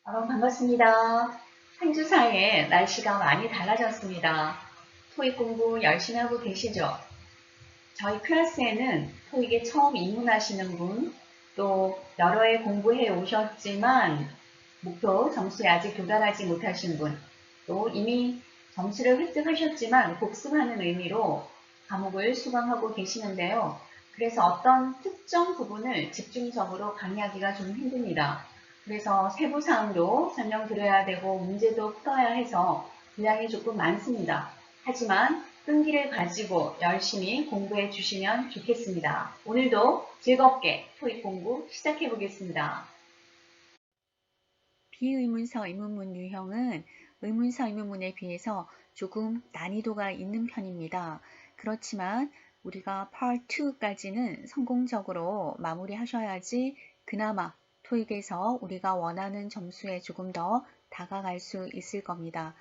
반갑습니다. 한 주 사이에 날씨가 많이 달라졌습니다. 토익 공부 열심히 하고 계시죠? 저희 클래스에는 토익에 처음 입문하시는 분, 또 여러 해 공부해 오셨지만 목표 점수에 아직 도달하지 못하신 분, 또 이미 점수를 획득하셨지만 복습하는 의미로 과목을 수강하고 계시는데요. 그래서 어떤 특정 부분을 집중적으로 강의하기가 좀 힘듭니다. 그래서 세부 사항도 설명드려야 되고 문제도 풀어야 해서 분량이 조금 많습니다. 하지만 끈기를 가지고 열심히 공부해 주시면 좋겠습니다. 오늘도 즐겁게 토익 공부 시작해 보겠습니다. 비의문서 의문문 유형은 의문서 의문문에 비해서 조금 난이도가 있는 편입니다. 그렇지만 우리가 Part 2까지는 성공적으로 마무리하셔야지 그나마 토익에서 우리가 원하는 점수에 조금 더 다가갈 수 있을 겁니다.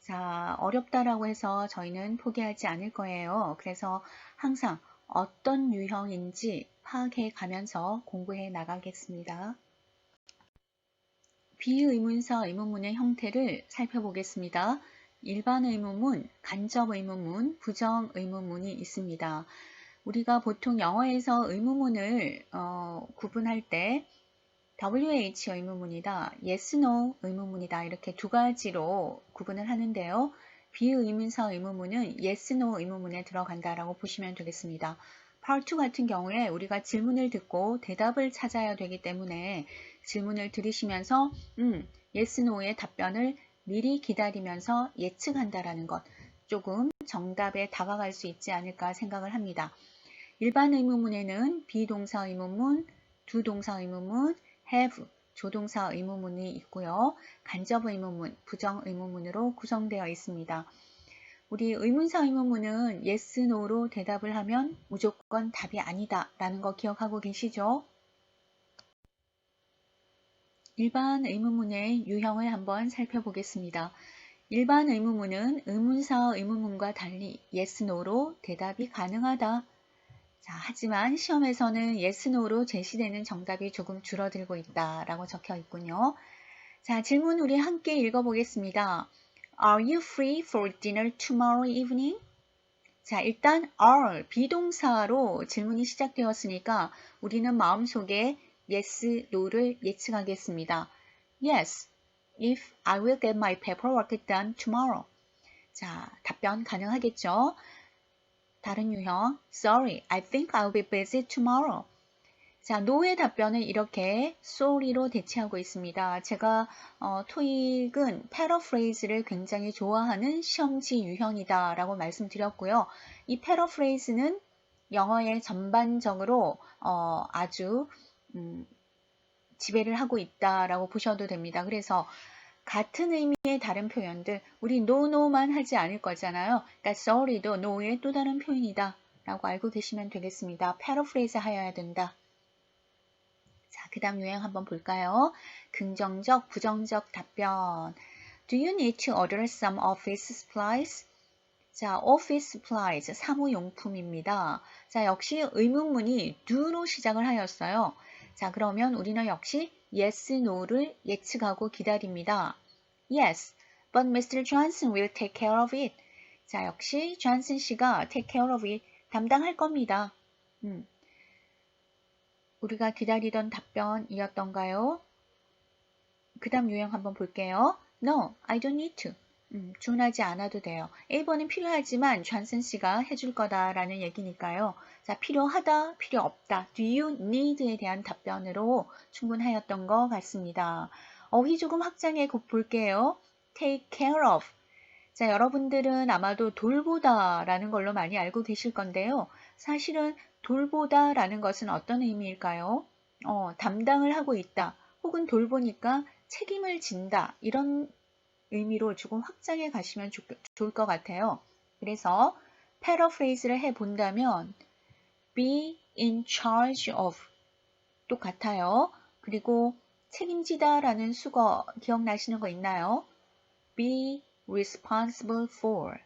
자, 어렵다라고 해서 저희는 포기하지 않을 거예요. 그래서 항상 어떤 유형인지 파악해 가면서 공부해 나가겠습니다. 비의문서 의문문의 형태를 살펴보겠습니다. 일반 의문문, 간접 의문문, 부정 의문문이 있습니다. 우리가 보통 영어에서 의문문을 구분할 때 WH 의문문이다, Yes, No 의문문이다 이렇게 두 가지로 구분을 하는데요. 비의문서 의문문은 Yes, No 의문문에 들어간다라고 보시면 되겠습니다. Part 2 같은 경우에 우리가 질문을 듣고 대답을 찾아야 되기 때문에 질문을 들으시면서 Yes, No의 답변을 미리 기다리면서 예측한다라는 것, 조금 정답에 다가갈 수 있지 않을까 생각을 합니다. 일반 의문문에는 비동사 의문문, 두동사 의문문, have, 조동사 의문문이 있고요. 간접 의문문, 부정 의문문으로 구성되어 있습니다. 우리 의문사 의문문은 yes, no로 대답을 하면 무조건 답이 아니다 라는 거 기억하고 계시죠? 일반 의문문의 유형을 한번 살펴보겠습니다. 일반 의문문은 의문사 의문문과 달리 yes, no로 대답이 가능하다. 자, 하지만 시험에서는 yes, no로 제시되는 정답이 조금 줄어들고 있다라고 적혀 있군요. 자, 질문 우리 함께 읽어보겠습니다. Are you free for dinner tomorrow evening? 자, 일단 are 비동사로 질문이 시작되었으니까 우리는 마음속에 yes, no를 예측하겠습니다. Yes, if I will get my paperwork done tomorrow. 자, 답변 가능하겠죠? 다른 유형, sorry, I think I'll be busy tomorrow. 자, no의 답변을 이렇게 sorry로 대체하고 있습니다. 제가 토익은 패러프레이즈를 굉장히 좋아하는 시험지 유형이다 라고 말씀드렸고요. 이 패러프레이즈는 영어에 전반적으로 아주 지배를 하고 있다라고 보셔도 됩니다. 그래서 같은 의미의 다른 표현들, 우리 no만 하지 않을 거잖아요. 그러니까 sorry도 no의 또 다른 표현이다 라고 알고 계시면 되겠습니다. 패러프레이즈 하여야 된다. 자, 그 다음 유형 한번 볼까요? 긍정적, 부정적 답변. Do you need to order some office supplies? 자, office supplies, 사무용품입니다. 자, 역시 의문문이 do로 시작을 하였어요. 자, 그러면 우리는 역시 yes, no를 예측하고 기다립니다. Yes, but Mr. Johnson will take care of it. 자, 역시 존슨 씨가 take care of it, 담당할 겁니다. 우리가 기다리던 답변이었던가요? 그 다음 유형 한번 볼게요. No, I don't need to. 주문하지 않아도 돼요. 1번은 필요하지만 존슨 씨가 해줄 거다라는 얘기니까요. 자, 필요하다, 필요 없다. Do you need에 대한 답변으로 충분하였던 것 같습니다. 어휘 조금 확장해 볼게요. Take care of. 자, 여러분들은 아마도 돌보다라는 걸로 많이 알고 계실 건데요. 사실은 돌보다라는 것은 어떤 의미일까요? 담당을 하고 있다. 혹은 돌보니까 책임을 진다. 이런 의미로 조금 확장해 가시면 좋을 것 같아요. 그래서 패러프레이즈를 해본다면 be in charge of 똑같아요. 그리고 책임지다라는 수거 기억나시는 거 있나요? be responsible for.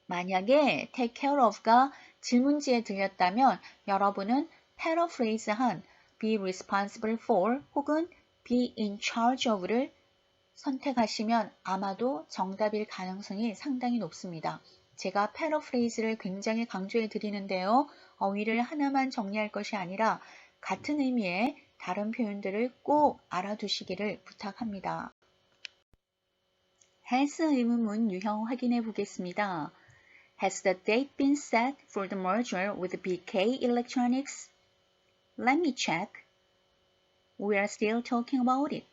만약에 take care of가 질문지에 들렸다면 여러분은 패러프레이즈한 be responsible for 혹은 be in charge of를 선택하시면 아마도 정답일 가능성이 상당히 높습니다. 제가 패러프레이즈를 굉장히 강조해 드리는데요. 어휘를 하나만 정리할 것이 아니라 같은 의미의 다른 표현들을 꼭 알아두시기를 부탁합니다. has 의문문 유형 확인해 보겠습니다. Has the date been set for the merger with BK Electronics? Let me check. We are still talking about it.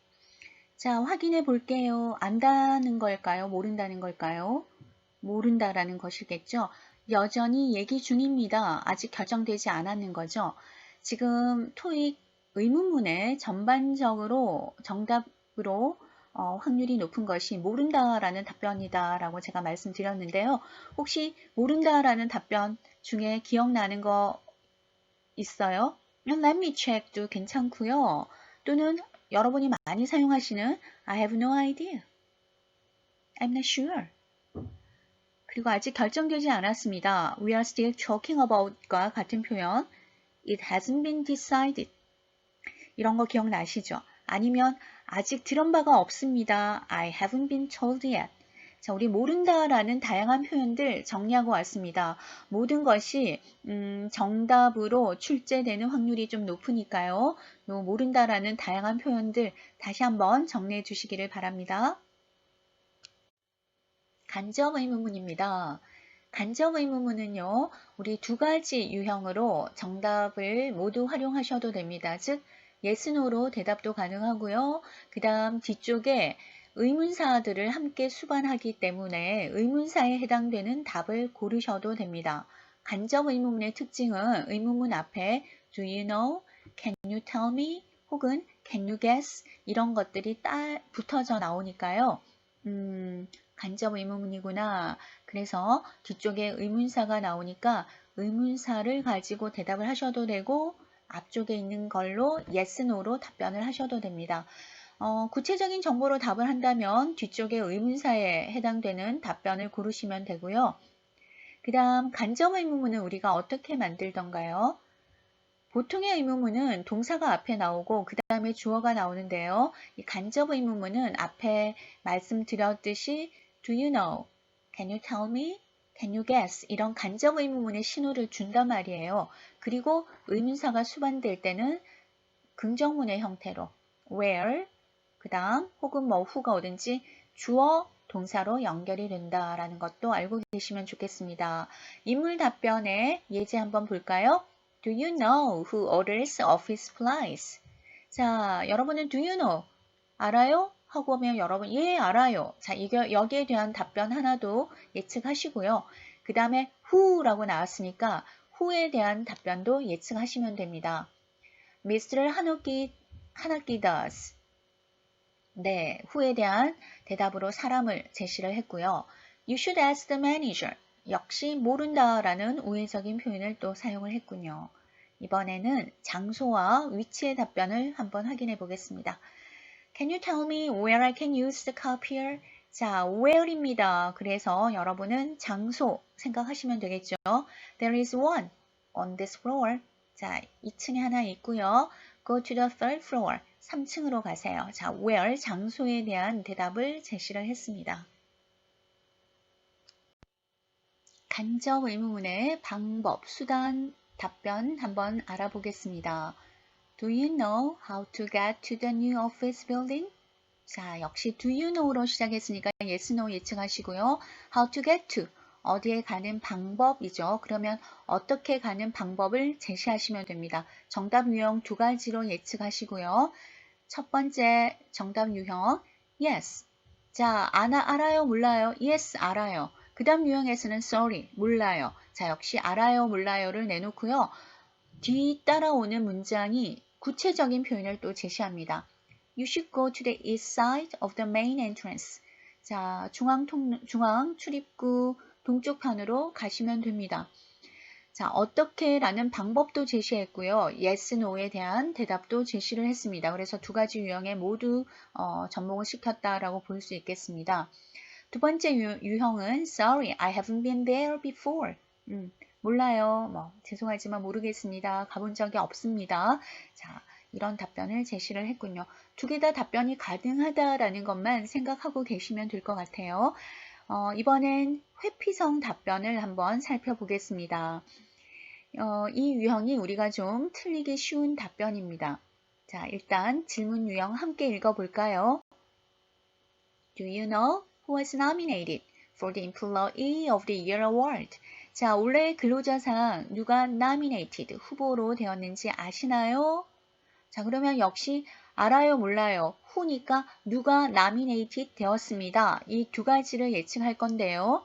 자, 확인해 볼게요. 안다는 걸까요? 모른다는 걸까요? 모른다라는 것이겠죠. 여전히 얘기 중입니다. 아직 결정되지 않았는 거죠. 지금 토익 의문문에 전반적으로 정답으로 확률이 높은 것이 모른다라는 답변이다라고 제가 말씀드렸는데요. 혹시 모른다라는 답변 중에 기억나는 거 있어요? Let me check도 괜찮고요. 또는 여러분이 많이 사용하시는 I have no idea. I'm not sure. 그리고 아직 결정되지 않았습니다. We are still talking about과 같은 표현. It hasn't been decided. 이런 거 기억나시죠? 아니면 아직 들은 바가 없습니다. I haven't been told yet. 자, 우리 모른다라는 다양한 표현들 정리하고 왔습니다. 모든 것이 정답으로 출제되는 확률이 좀 높으니까요. 모른다라는 다양한 표현들 다시 한번 정리해 주시기를 바랍니다. 간접 의문문입니다. 간접 의문문은요, 우리 두 가지 유형으로 정답을 모두 활용하셔도 됩니다. 즉, yes, no로 대답도 가능하고요. 그 다음 뒤쪽에 의문사들을 함께 수반하기 때문에 의문사에 해당되는 답을 고르셔도 됩니다. 간접 의문문의 특징은 의문문 앞에 do you know, can you tell me, 혹은 can you guess 이런 것들이 붙어져 나오니까요. 간접 의문문이구나. 그래서 뒤쪽에 의문사가 나오니까 의문사를 가지고 대답을 하셔도 되고 앞쪽에 있는 걸로 yes, no로 답변을 하셔도 됩니다. 구체적인 정보로 답을 한다면 뒤쪽에 의문사에 해당되는 답변을 고르시면 되고요. 그 다음 간접 의문문은 우리가 어떻게 만들던가요? 보통의 의문문은 동사가 앞에 나오고 그 다음에 주어가 나오는데요. 이 간접 의문문은 앞에 말씀드렸듯이 do you know, can you tell me, can you guess 이런 간접 의문문의 신호를 준단 말이에요. 그리고 의문사가 수반될 때는 긍정문의 형태로 where, 그 다음 혹은 뭐 who가 오든지 주어, 동사로 연결이 된다라는 것도 알고 계시면 좋겠습니다. 인물 답변의 예제 한번 볼까요? Do you know who orders office supplies? 자, 여러분은 do you know? 알아요? 하고 오면 여러분 예, 알아요. 자, 여기에 대한 답변 하나도 예측하시고요. 그 다음에 who라고 나왔으니까 who에 대한 답변도 예측하시면 됩니다. Mr. 한학기 does. 네, who에 대한 대답으로 사람을 제시를 했고요. You should ask the manager. 역시 모른다라는 우회적인 표현을 또 사용을 했군요. 이번에는 장소와 위치의 답변을 한번 확인해 보겠습니다. Can you tell me where I can use the copier? 자, where입니다. 그래서 여러분은 장소 생각하시면 되겠죠. There is one on this floor. 자, 2층에 하나 있고요. Go to the third floor. 3층으로 가세요. 자, where 장소에 대한 대답을 제시를 했습니다. 간접 의문문의 방법, 수단, 답변 한번 알아보겠습니다. Do you know how to get to the new office building? 자, 역시 do you know로 시작했으니까 yes, no 예측하시고요. How to get to, 어디에 가는 방법이죠. 그러면 어떻게 가는 방법을 제시하시면 됩니다. 정답 유형 두 가지로 예측하시고요. 첫 번째 정답 유형 yes. 자, 알아요, 몰라요? yes, 알아요. 그 다음 유형에서는 sorry, 몰라요. 자, 역시 알아요, 몰라요를 내놓고요. 뒤 따라오는 문장이 구체적인 표현을 또 제시합니다. You should go to the east side of the main entrance. 자, 중앙 출입구 동쪽 편으로 가시면 됩니다. 자, 어떻게 라는 방법도 제시했고요. yes, no에 대한 대답도 제시를 했습니다. 그래서 두 가지 유형에 모두 접목을 시켰다라고 볼 수 있겠습니다. 두 번째 유형은 sorry, I haven't been there before. 몰라요. 죄송하지만 모르겠습니다. 가본 적이 없습니다. 자, 이런 답변을 제시를 했군요. 두 개 다 답변이 가능하다라는 것만 생각하고 계시면 될 것 같아요. 이번엔 회피성 답변을 한번 살펴보겠습니다. 이 유형이 우리가 좀 틀리기 쉬운 답변입니다. 자, 일단 질문 유형 함께 읽어볼까요? Do you know who was nominated for the Employee of the Year Award? 자, 올해 근로자상 누가 nominated, 후보로 되었는지 아시나요? 자, 그러면 역시 알아요, 몰라요? who니까 누가 nominated 되었습니다. 이 두 가지를 예측할 건데요.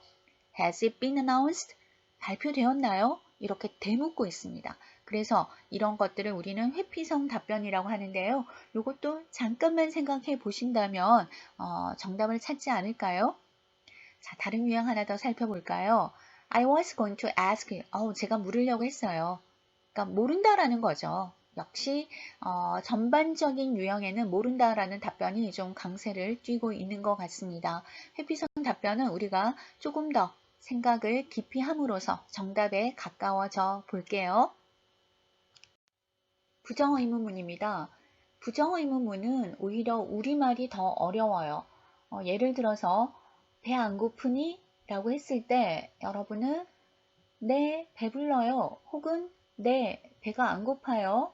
Has it been announced? 발표되었나요? 이렇게 되묻고 있습니다. 그래서 이런 것들을 우리는 회피성 답변이라고 하는데요. 이것도 잠깐만 생각해 보신다면 정답을 찾지 않을까요? 자, 다른 유형 하나 더 살펴볼까요? I was going to ask you. 제가 물으려고 했어요. 그러니까 모른다라는 거죠. 역시 전반적인 유형에는 모른다라는 답변이 좀 강세를 띠고 있는 것 같습니다. 회피성 답변은 우리가 조금 더 생각을 깊이 함으로써 정답에 가까워져 볼게요. 부정어 의문문입니다. 부정어 의문문은 오히려 우리말이 더 어려워요. 예를 들어서 배 안 고프니? 라고 했을 때 여러분은 네, 배불러요. 혹은 네, 배가 안 고파요.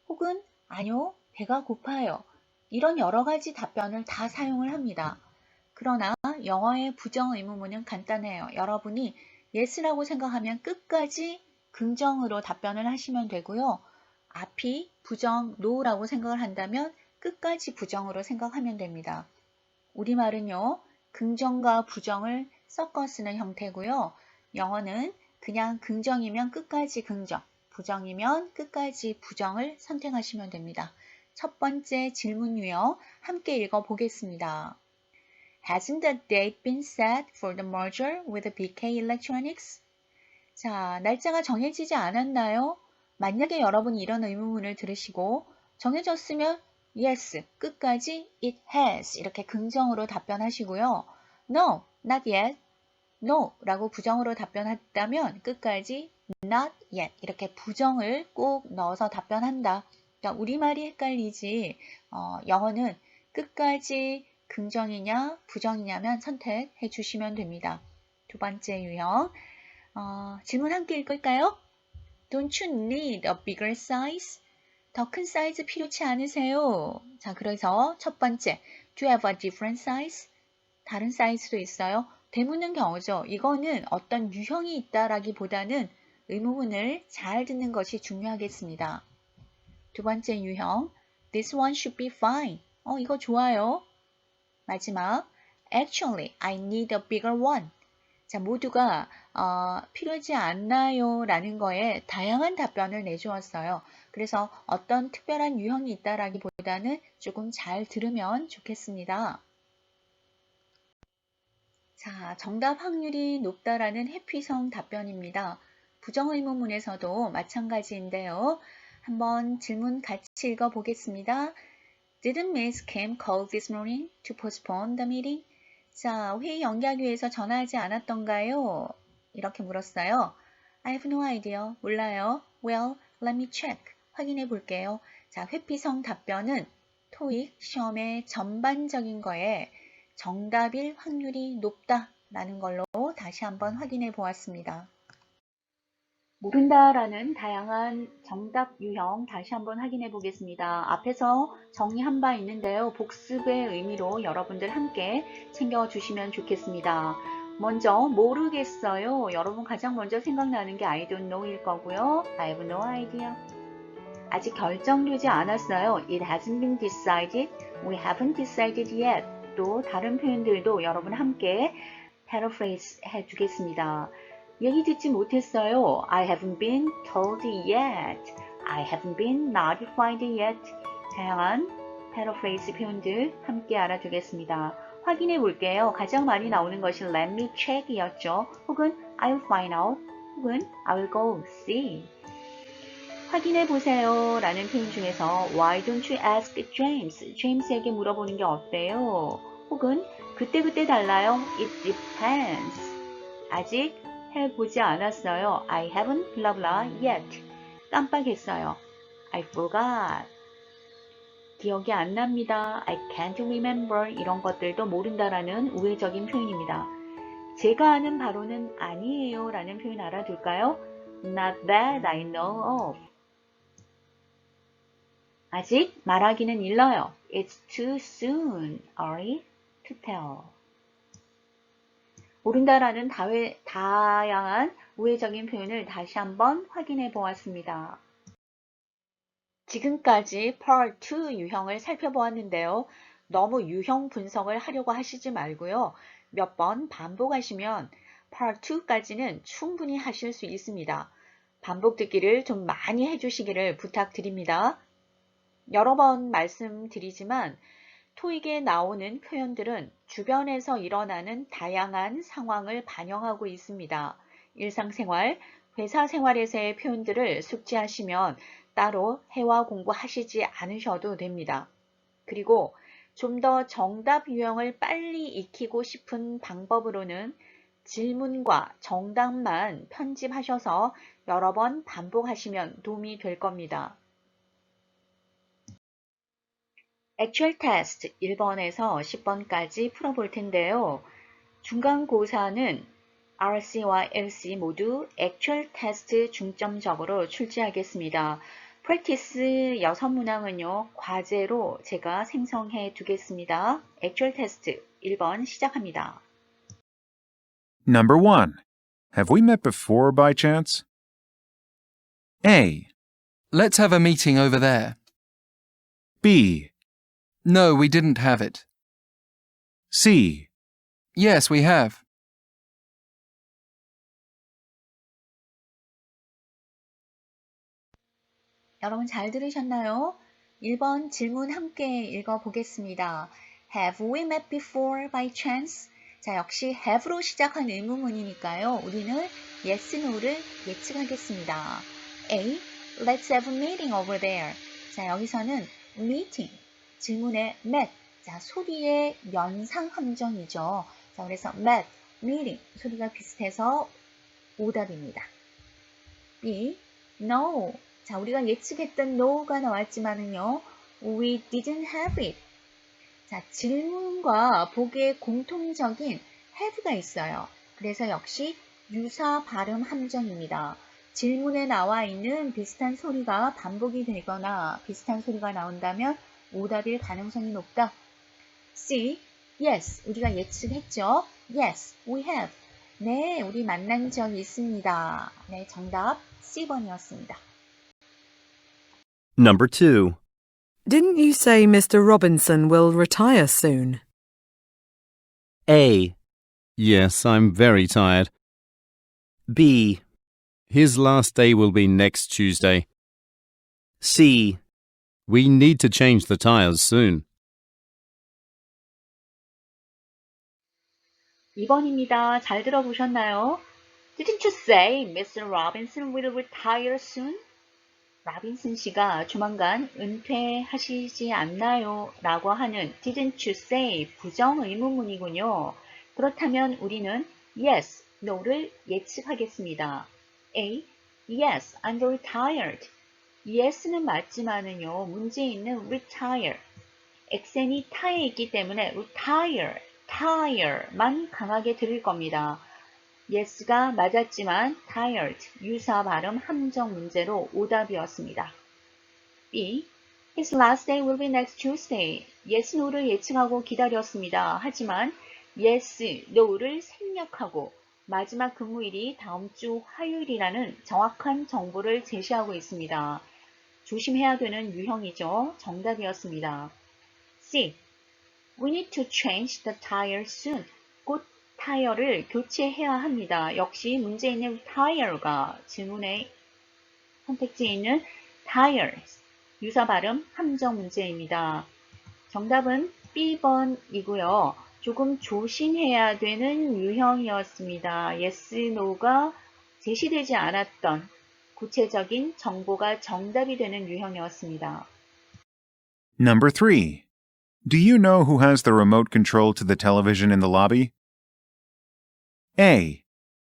혹은 아니요, 배가 고파요. 이런 여러 가지 답변을 다 사용을 합니다. 그러나 영어의 부정 의문문은 간단해요. 여러분이 yes라고 생각하면 끝까지 긍정으로 답변을 하시면 되고요. 앞이 부정 no라고 생각을 한다면 끝까지 부정으로 생각하면 됩니다. 우리말은요, 긍정과 부정을 섞어 쓰는 형태고요. 영어는 그냥 긍정이면 끝까지 긍정, 부정이면 끝까지 부정을 선택하시면 됩니다. 첫 번째 질문 유형 함께 읽어보겠습니다. Hasn't the date been set for the merger with BK Electronics? 자, 날짜가 정해지지 않았나요? 만약에 여러분이 이런 의문문을 들으시고 정해졌으면 yes, 끝까지 it has 이렇게 긍정으로 답변하시고요. No, not yet. No 라고 부정으로 답변했다면 끝까지 not yet 이렇게 부정을 꼭 넣어서 답변한다. 그러니까 우리말이 헷갈리지 영어는 끝까지 긍정이냐 부정이냐면 선택해 주시면 됩니다. 두 번째 유형 질문 함께 읽을까요? Don't you need a bigger size? 더 큰 사이즈 필요치 않으세요? 자, 그래서 첫 번째 Do you have a different size? 다른 사이즈도 있어요? 되묻는 경우죠. 이거는 어떤 유형이 있다라기보다는 의문문을 잘 듣는 것이 중요하겠습니다. 두 번째 유형, This one should be fine. 이거 좋아요. 마지막, Actually, I need a bigger one. 자, 모두가 필요하지 않나요? 라는 거에 다양한 답변을 내주었어요. 그래서 어떤 특별한 유형이 있다라기보다는 조금 잘 들으면 좋겠습니다. 자, 정답 확률이 높다라는 회피성 답변입니다. 부정의문문에서도 마찬가지인데요. 한번 질문 같이 읽어보겠습니다. Didn't Miss Kim call this morning to postpone the meeting? 자, 회의 연기하기 위해서 전화하지 않았던가요? 이렇게 물었어요. I have no idea. 몰라요. Well, let me check. 확인해 볼게요. 자, 회피성 답변은 토익 시험의 전반적인 거에 정답일 확률이 높다라는 걸로 다시 한번 확인해 보았습니다. 모른다라는 다양한 정답 유형 다시 한번 확인해 보겠습니다. 앞에서 정리한 바 있는데요. 복습의 의미로 여러분들 함께 챙겨주시면 좋겠습니다. 먼저 모르겠어요. 여러분 가장 먼저 생각나는 게 I don't know일 거고요. I have no idea. 아직 결정되지 않았어요. It hasn't been decided. We haven't decided yet. 또 다른 표현들도 여러분 함께 paraphrase 해주겠습니다. 얘기 듣지 못했어요. I haven't been told yet. I haven't been notified yet. 다양한 paraphrase 표현들 함께 알아두겠습니다. 확인해 볼게요. 가장 많이 나오는 것이 let me check 이었죠. 혹은 I'll find out. 혹은 I will go see. 확인해 보세요 라는 표현 중에서 Why don't you ask James? James에게 물어보는 게 어때요? 혹은 그때그때 달라요. It depends. 아직 해보지 않았어요. I haven't blah blah yet. 깜빡했어요. I forgot. 기억이 안 납니다. I can't remember 이런 것들도 모른다라는 우회적인 표현입니다. 제가 아는 바로는 아니에요 라는 표현 알아둘까요? Not that I know of. 아직 말하기는 일러요. It's too soon, early to tell. 모른다라는 다양한 우회적인 표현을 다시 한번 확인해 보았습니다. 지금까지 Part 2 유형을 살펴보았는데요. 너무 유형 분석을 하려고 하시지 말고요. 몇 번 반복하시면 Part 2까지는 충분히 하실 수 있습니다. 반복 듣기를 좀 많이 해주시기를 부탁드립니다. 여러 번 말씀드리지만 토익에 나오는 표현들은 주변에서 일어나는 다양한 상황을 반영하고 있습니다. 일상생활, 회사 생활에서의 표현들을 숙지하시면 따로 회화 공부하시지 않으셔도 됩니다. 그리고 좀 더 정답 유형을 빨리 익히고 싶은 방법으로는 질문과 정답만 편집하셔서 여러 번 반복하시면 도움이 될 겁니다. Actual Test 1번에서 10번까지 풀어볼 텐데요. 중간고사는 RC와 LC 모두 Actual Test 중점적으로 출제하겠습니다. Practice 6문항은요. 과제로 제가 생성해 두겠습니다. Actual Test 1번 시작합니다. Number 1. Have we met before by chance? A. Let's have a meeting over there. B. No, we didn't have it. C. Yes, we have. 여러분 잘 들으셨나요? 1번 질문 함께 읽어보겠습니다. Have we met before by chance? 자, 역시 have로 시작한 의문문이니까요. 우리는 yes, no를 예측하겠습니다. A. Let's have a meeting over there. 자, 여기서는 meeting, 질문의 met, 자, 소리의 연상 함정이죠. 자, 그래서 met, meeting, 소리가 비슷해서 오답입니다. B. No. 자, 우리가 예측했던 no가 나왔지만은요. We didn't have it. 자, 질문과 보기에 공통적인 have가 있어요. 그래서 역시 유사 발음 함정입니다. 질문에 나와 있는 비슷한 소리가 반복이 되거나 비슷한 소리가 나온다면 오답일 가능성이 높다. C. Yes. 우리가 예측했죠. Yes, we have. 네, 우리 만난 적이 있습니다. 네, 정답 C번이었습니다. Number 2. Didn't you say Mr. Robinson will retire soon? A. Yes, I'm very tired. B. His last day will be next Tuesday. C. We need to change the tires soon. 2번입니다. 잘 들어보셨나요? Didn't you say Mr. Robinson will retire soon? 라빈슨 씨가 조만간 은퇴하시지 않나요? 라고 하는 didn't you say 부정 의문문이군요. 그렇다면 우리는 yes, no를 예측하겠습니다. A. Yes, I'm retired. yes는 맞지만은요. 문제에 있는 retire. 액센이 타에 있기 때문에 retire, tire만 강하게 들릴 겁니다. yes가 맞았지만 tired, 유사 발음 함정 문제로 오답이었습니다. B. His last day will be next Tuesday. yes, no를 예측하고 기다렸습니다. 하지만 yes, no를 생략하고 마지막 근무일이 다음 주 화요일이라는 정확한 정보를 제시하고 있습니다. 조심해야 되는 유형이죠. 정답이었습니다. C. We need to change the tire soon. 곧 타이어를 교체해야 합니다. 역시 문제에 있는 tire가 질문의 선택지에 있는 tires, 유사 발음 함정 문제입니다. 정답은 B번이고요. 조금 조심해야 되는 유형이었습니다. yes, no가 제시되지 않았던 구체적인 정보가 정답이 되는 유형이었습니다. Number 3. Do you know who has the remote control to the television in the lobby? A.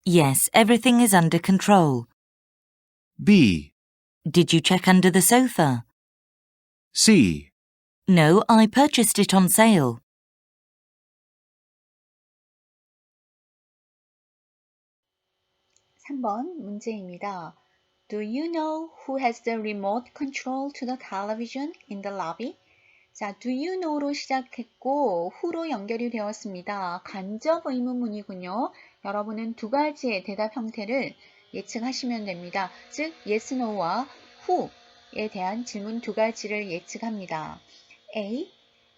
Yes, everything is under control. B. Did you check under the sofa? C. No, I purchased it on sale. 3번 문제입니다. Do you know who has the remote control to the television in the lobby? 자, do you know로 시작했고 who로 연결이 되었습니다. 간접 의문문이군요. 여러분은 두 가지의 대답 형태를 예측하시면 됩니다. 즉, yes, no와 who에 대한 질문 두 가지를 예측합니다. A.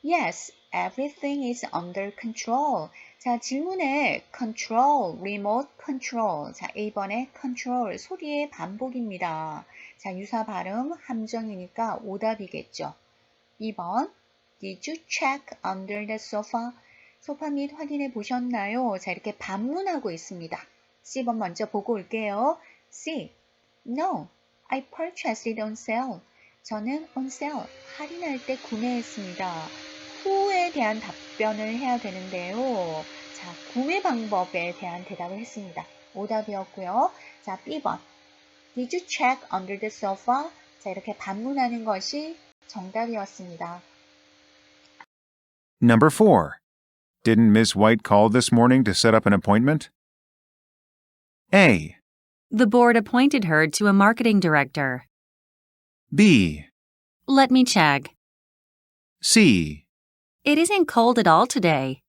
Yes, everything is under control. 자, 질문에 control, remote control. 자, A번에 control, 소리의 반복입니다. 자, 유사 발음, 함정이니까 오답이겠죠. 2번, Did you check under the sofa? 소파 밑 확인해 보셨나요? 자, 이렇게 반문하고 있습니다. C번 먼저 보고 올게요. C. No, I purchased it on sale. 저는 on sale, 할인할 때 구매했습니다. who에 대한 답변을 해야 되는데요. 자, 구매 방법에 대한 대답을 했습니다. 오답이었고요. 자, B번. Did you check under the sofa? 자, 이렇게 반문하는 것이 정답이었습니다. Number 4. Didn't Miss White call this morning to set up an appointment? A. The board appointed her to a marketing director. B. Let me check. C. It isn't cold at all today.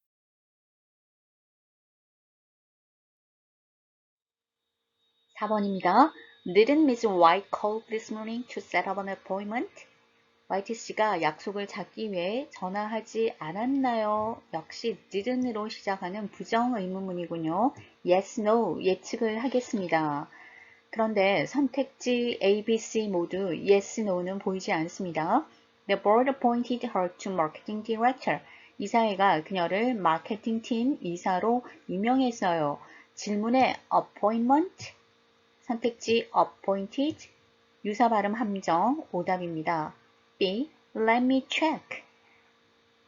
4번입니다. Didn't Miss White call this morning to set up an appointment? 화이트 씨가 약속을 잡기 위해 전화하지 않았나요? 역시 didn't로 시작하는 부정 의문문이군요. Yes, no 예측을 하겠습니다. 그런데 선택지 A, B, C 모두 yes, no는 보이지 않습니다. The board appointed her to marketing director. 이사회가 그녀를 마케팅 팀 이사로 임명했어요. 질문에 appointment, 선택지 appointed, 유사 발음 함정, 오답입니다. B. Let me check.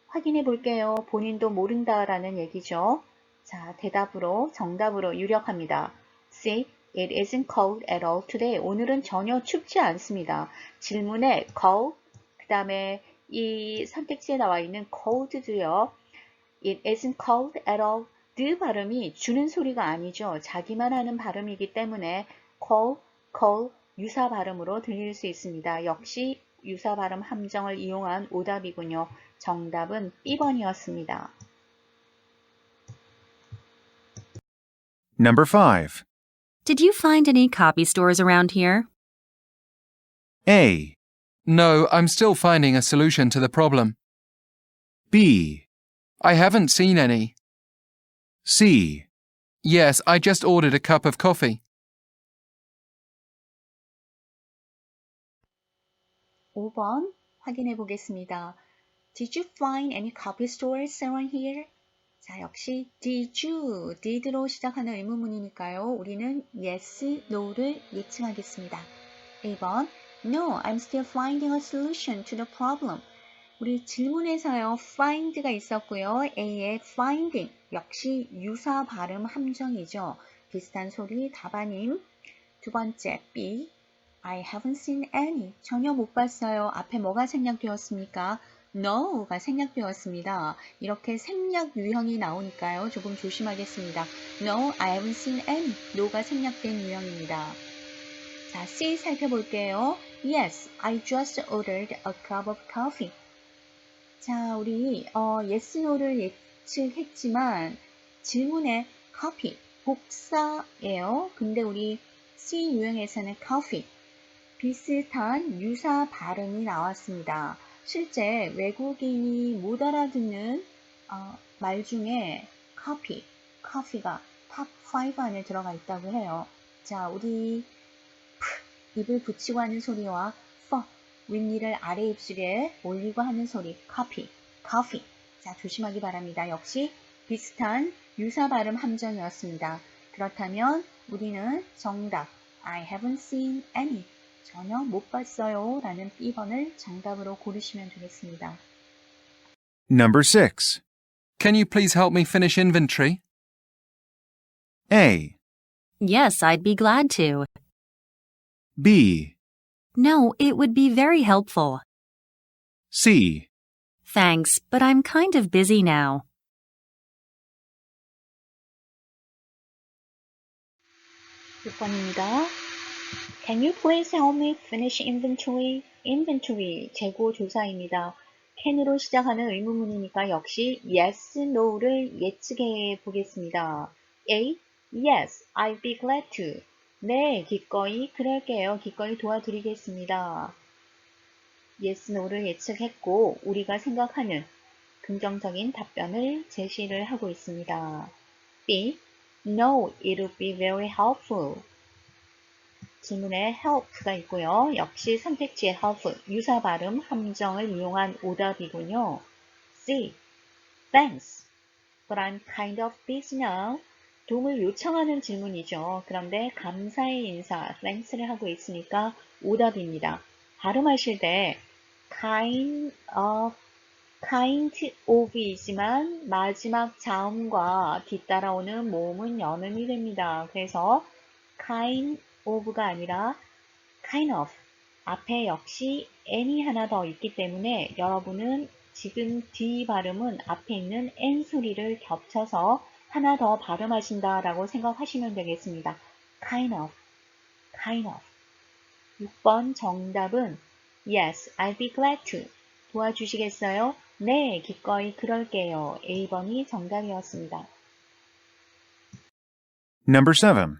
확인해 볼게요. 본인도 모른다라는 얘기죠. 자, 대답으로, 정답으로 유력합니다. C. It isn't cold at all today. 오늘은 전혀 춥지 않습니다. 질문에 cold, 그 다음에 이 선택지에 나와 있는 cold도요. It isn't cold at all. 드 발음이 주는 소리가 아니죠. 자기만 하는 발음이기 때문에 cold, cold, 유사 발음으로 들릴 수 있습니다. 역시 유사 발음 함정을 이용한 오답이군요. 정답은 B번이었습니다. Number 5. Did you find any copy stores around here? A. No, I'm still finding a solution to the problem. B. I haven't seen any. C. Yes, I just ordered a cup of coffee. 5번 확인해 보겠습니다. Did you find any copy stores around here? 자, 역시 did you, did로 시작하는 의문문이니까요. 우리는 yes, no를 예측하겠습니다. 1번 No, I'm still finding a solution to the problem. 우리 질문에서요. find가 있었고요. A의 finding, 역시 유사 발음 함정이죠. 비슷한 소리 답안임. 두 번째 B. I haven't seen any. 전혀 못 봤어요. 앞에 뭐가 생략되었습니까? No가 생략되었습니다. 이렇게 생략 유형이 나오니까요. 조금 조심하겠습니다. No, I haven't seen any. No가 생략된 유형입니다. 자, C 살펴볼게요. Yes, I just ordered a cup of coffee. 자, 우리 yes, no를 예측했지만 질문에 coffee, 복사예요. 근데 우리 C 유형에서는 coffee. 비슷한 유사 발음이 나왔습니다. 실제 외국인이 못 알아듣는 말 중에 커피가 탑 5 안에 들어가 있다고 해요. 자, 우리 입을 붙이고 하는 소리와 윗니를 아래 입술에 올리고 하는 소리 coffee. 자, 조심하기 바랍니다. 역시 비슷한 유사 발음 함정이었습니다. 그렇다면 우리는 정답 I haven't seen any. 전혀 못 봤어요 라는 B번을 정답으로 고르시면 되겠습니다. Number 6. Can you please help me finish inventory? A. Yes, I'd be glad to. B. No, it would be very helpful. C. Thanks, but I'm kind of busy now. 6번입니다. Can you please help me finish inventory? inventory, 재고 조사입니다. can으로 시작하는 의문문이니까 역시 yes, no를 예측해 보겠습니다. A. Yes, I'd be glad to. 네, 기꺼이 그럴게요. 기꺼이 도와드리겠습니다. yes, no를 예측했고 우리가 생각하는 긍정적인 답변을 제시를 하고 있습니다. B. No, it would be very helpful. 질문에 help가 있고요. 역시 선택지의 help, 유사 발음, 함정을 이용한 오답이군요. C. Thanks, but I'm kind of busy now. 도움을 요청하는 질문이죠. 그런데 감사의 인사, thanks를 하고 있으니까 오답입니다. 발음하실 때 kind of이지만 마지막 자음과 뒤따라오는 모음은 연음이 됩니다. 그래서 kind of가 아니라 kind of. 앞에 역시 n이 하나 더 있기 때문에 여러분은 지금 D 발음은 앞에 있는 N 소리를 겹쳐서 하나 더 발음하신다 라고 생각하시면 되겠습니다. kind of. 6번 정답은 Yes, I'll be glad to. 도와주시겠어요? 네, 기꺼이 그럴게요. A번이 정답이었습니다. Number 7.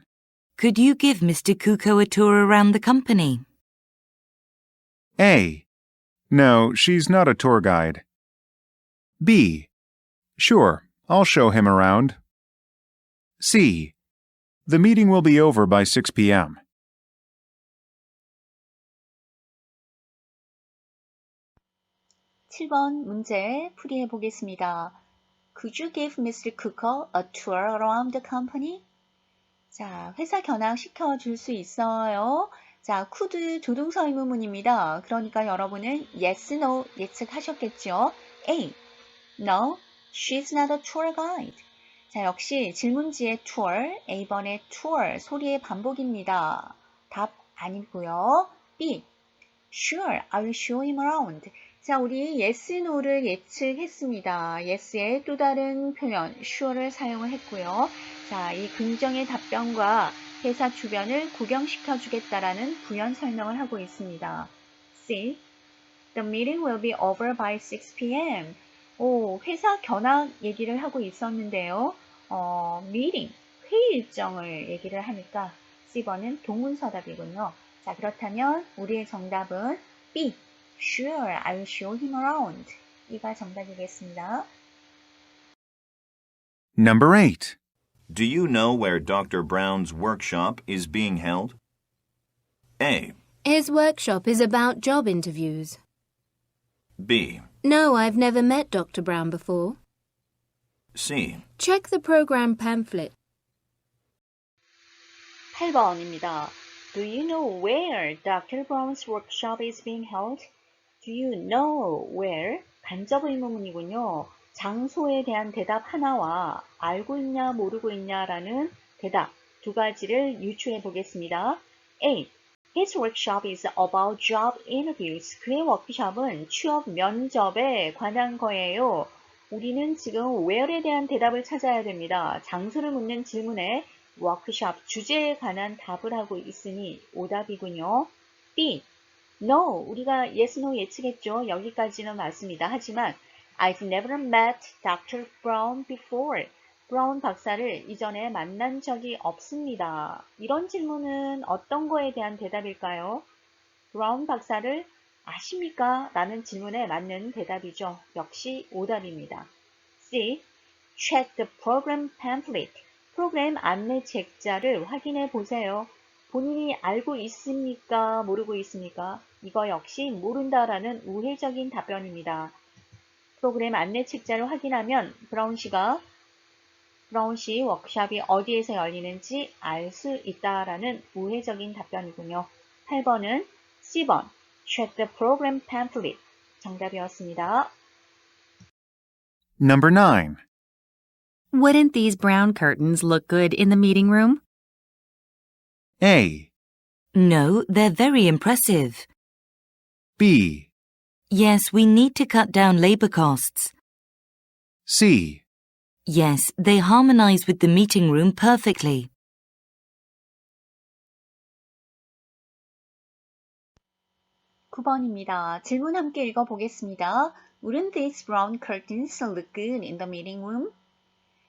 Could you give Mr. Kuko a tour around the company? A. No, she's not a tour guide. B. Sure, I'll show him around. C. The meeting will be over by 6 p.m. 7번 문제 풀이해 보겠습니다. Could you give Mr. Cooker a tour around the company? 자, 회사 견학 시켜줄 수 있어요. 자, could 조동사 의문문입니다. 그러니까 여러분은 yes, no 예측하셨겠죠? A. No, she's not a tour guide. 자, 역시 질문지의 tour, A번의 tour 소리의 반복입니다. 답 아니고요. B. Sure, I'll show him around. 자, 우리 yes, no를 예측했습니다. yes의 또 다른 표현, sure를 사용을 했고요. 자, 이 긍정의 답변과 회사 주변을 구경시켜 주겠다라는 부연 설명을 하고 있습니다. C. The meeting will be over by 6 p.m. 오, 회사 견학 얘기를 하고 있었는데요. meeting, 회의 일정을 얘기를 하니까 C번은 동문서답이군요. 자, 그렇다면 우리의 정답은 B. Sure, I will show him around. 이가 정답이겠습니다. Number 8. Do you know where Dr. Brown's workshop is being held? A. His workshop is about job interviews. B. No, I've never met Dr. Brown before. C. Check the program pamphlet. 8번입니다. Do you know where Dr. Brown's workshop is being held? Do you know where? 간접 의문문이군요. 장소에 대한 대답 하나와 알고 있냐 모르고 있냐라는 대답 두 가지를 유추해 보겠습니다. A. His workshop is about job interviews. 그의 워크숍은 취업 면접에 관한 거예요. 우리는 지금 where에 대한 대답을 찾아야 됩니다. 장소를 묻는 질문에 워크숍 주제에 관한 답을 하고 있으니 오답이군요. B. No, 우리가 yes, no 예측했죠. 여기까지는 맞습니다. 하지만 I've never met Dr. Brown before. 브라운 박사를 이전에 만난 적이 없습니다. 이런 질문은 어떤 거에 대한 대답일까요? 브라운 박사를 아십니까? 라는 질문에 맞는 대답이죠. 역시 오답입니다. C. Check the program pamphlet. 프로그램 안내 책자를 확인해 보세요. 본인이 알고 있습니까? 모르고 있습니까? 이거 역시 모른다라는 우회적인 답변입니다. 프로그램 안내 책자를 확인하면 브라운 씨 워크숍이 어디에서 열리는지 알 수 있다라는 우회적인 답변이군요. 8번은 C번, Check the program pamphlet. 정답이었습니다. Number 9. Wouldn't these brown curtains look good in the meeting room? A. No, they're very impressive. B. Yes, we need to cut down labor costs. C. Yes, they harmonize with the meeting room perfectly. (9번입니다) 질문 함께 읽어보겠습니다. Wouldn't these brown curtains look good in the meeting room?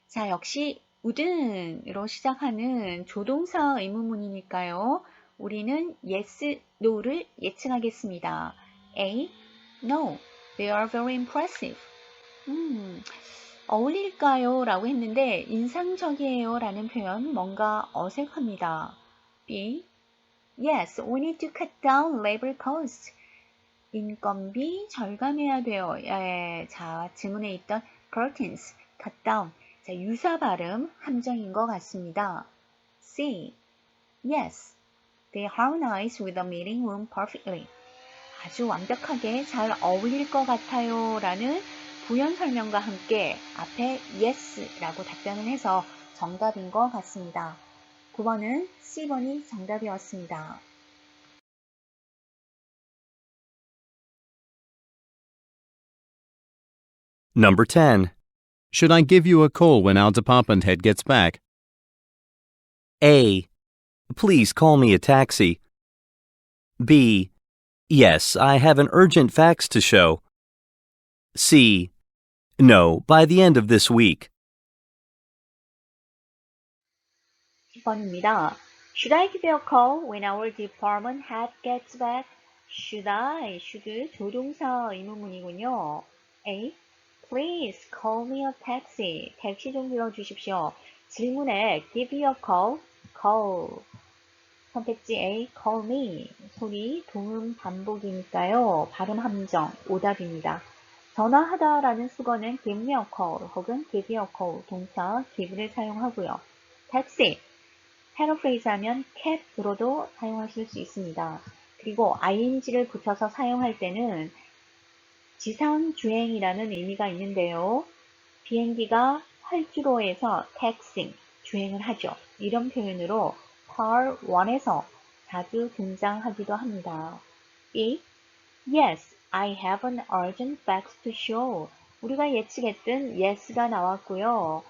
자, 역시 wouldn't으로 시작하는 조동사 의문문이니까요. 우리는 yes, no를 예측하겠습니다. A. No, they are very impressive. 어울릴까요? 라고 했는데 인상적이에요 라는 표현 뭔가 어색합니다. B. Yes, we need to cut down labor costs. 인건비 절감해야 돼요. 자, 지문에 있던 curtains, cut down. 자, 유사 발음 함정인 것 같습니다. C. Yes, they harmonize with the meeting room perfectly. 아주 완벽하게 잘 어울릴 것 같아요 라는 부연 설명과 함께 앞에 yes 라고 답변을 해서 정답인 것 같습니다. 9번은 C번이 정답이었습니다. Number 10. Should I give you a call when our department head gets back? A. Please call me a taxi. B. Yes, I have an urgent fax to show. C. No, by the end of this week. 10번입니다. Should I give you a call when our department head gets back? Should 조동사 의문문이군요. A. Please call me a taxi. 택시 좀 불러주십시오. 질문에 give you a call. 선택지 A, call me. 소리, 동음 반복이니까요. 발음 함정, 오답입니다. 전화하다 라는 수거는 give me a call 혹은 give you a call, 동사 give를 사용하고요. taxi, 패러프레이즈 하면 cab으로도 사용하실 수 있습니다. 그리고 ing를 붙여서 사용할 때는 지상주행이라는 의미가 있는데요. 비행기가 활주로에서 taxiing, 주행을 하죠. 이런 표현으로 Part 1에서 자주 등장하기도 합니다. B. Yes, I have an urgent fax to show. 우리가 예측했던 yes가 나왔고요.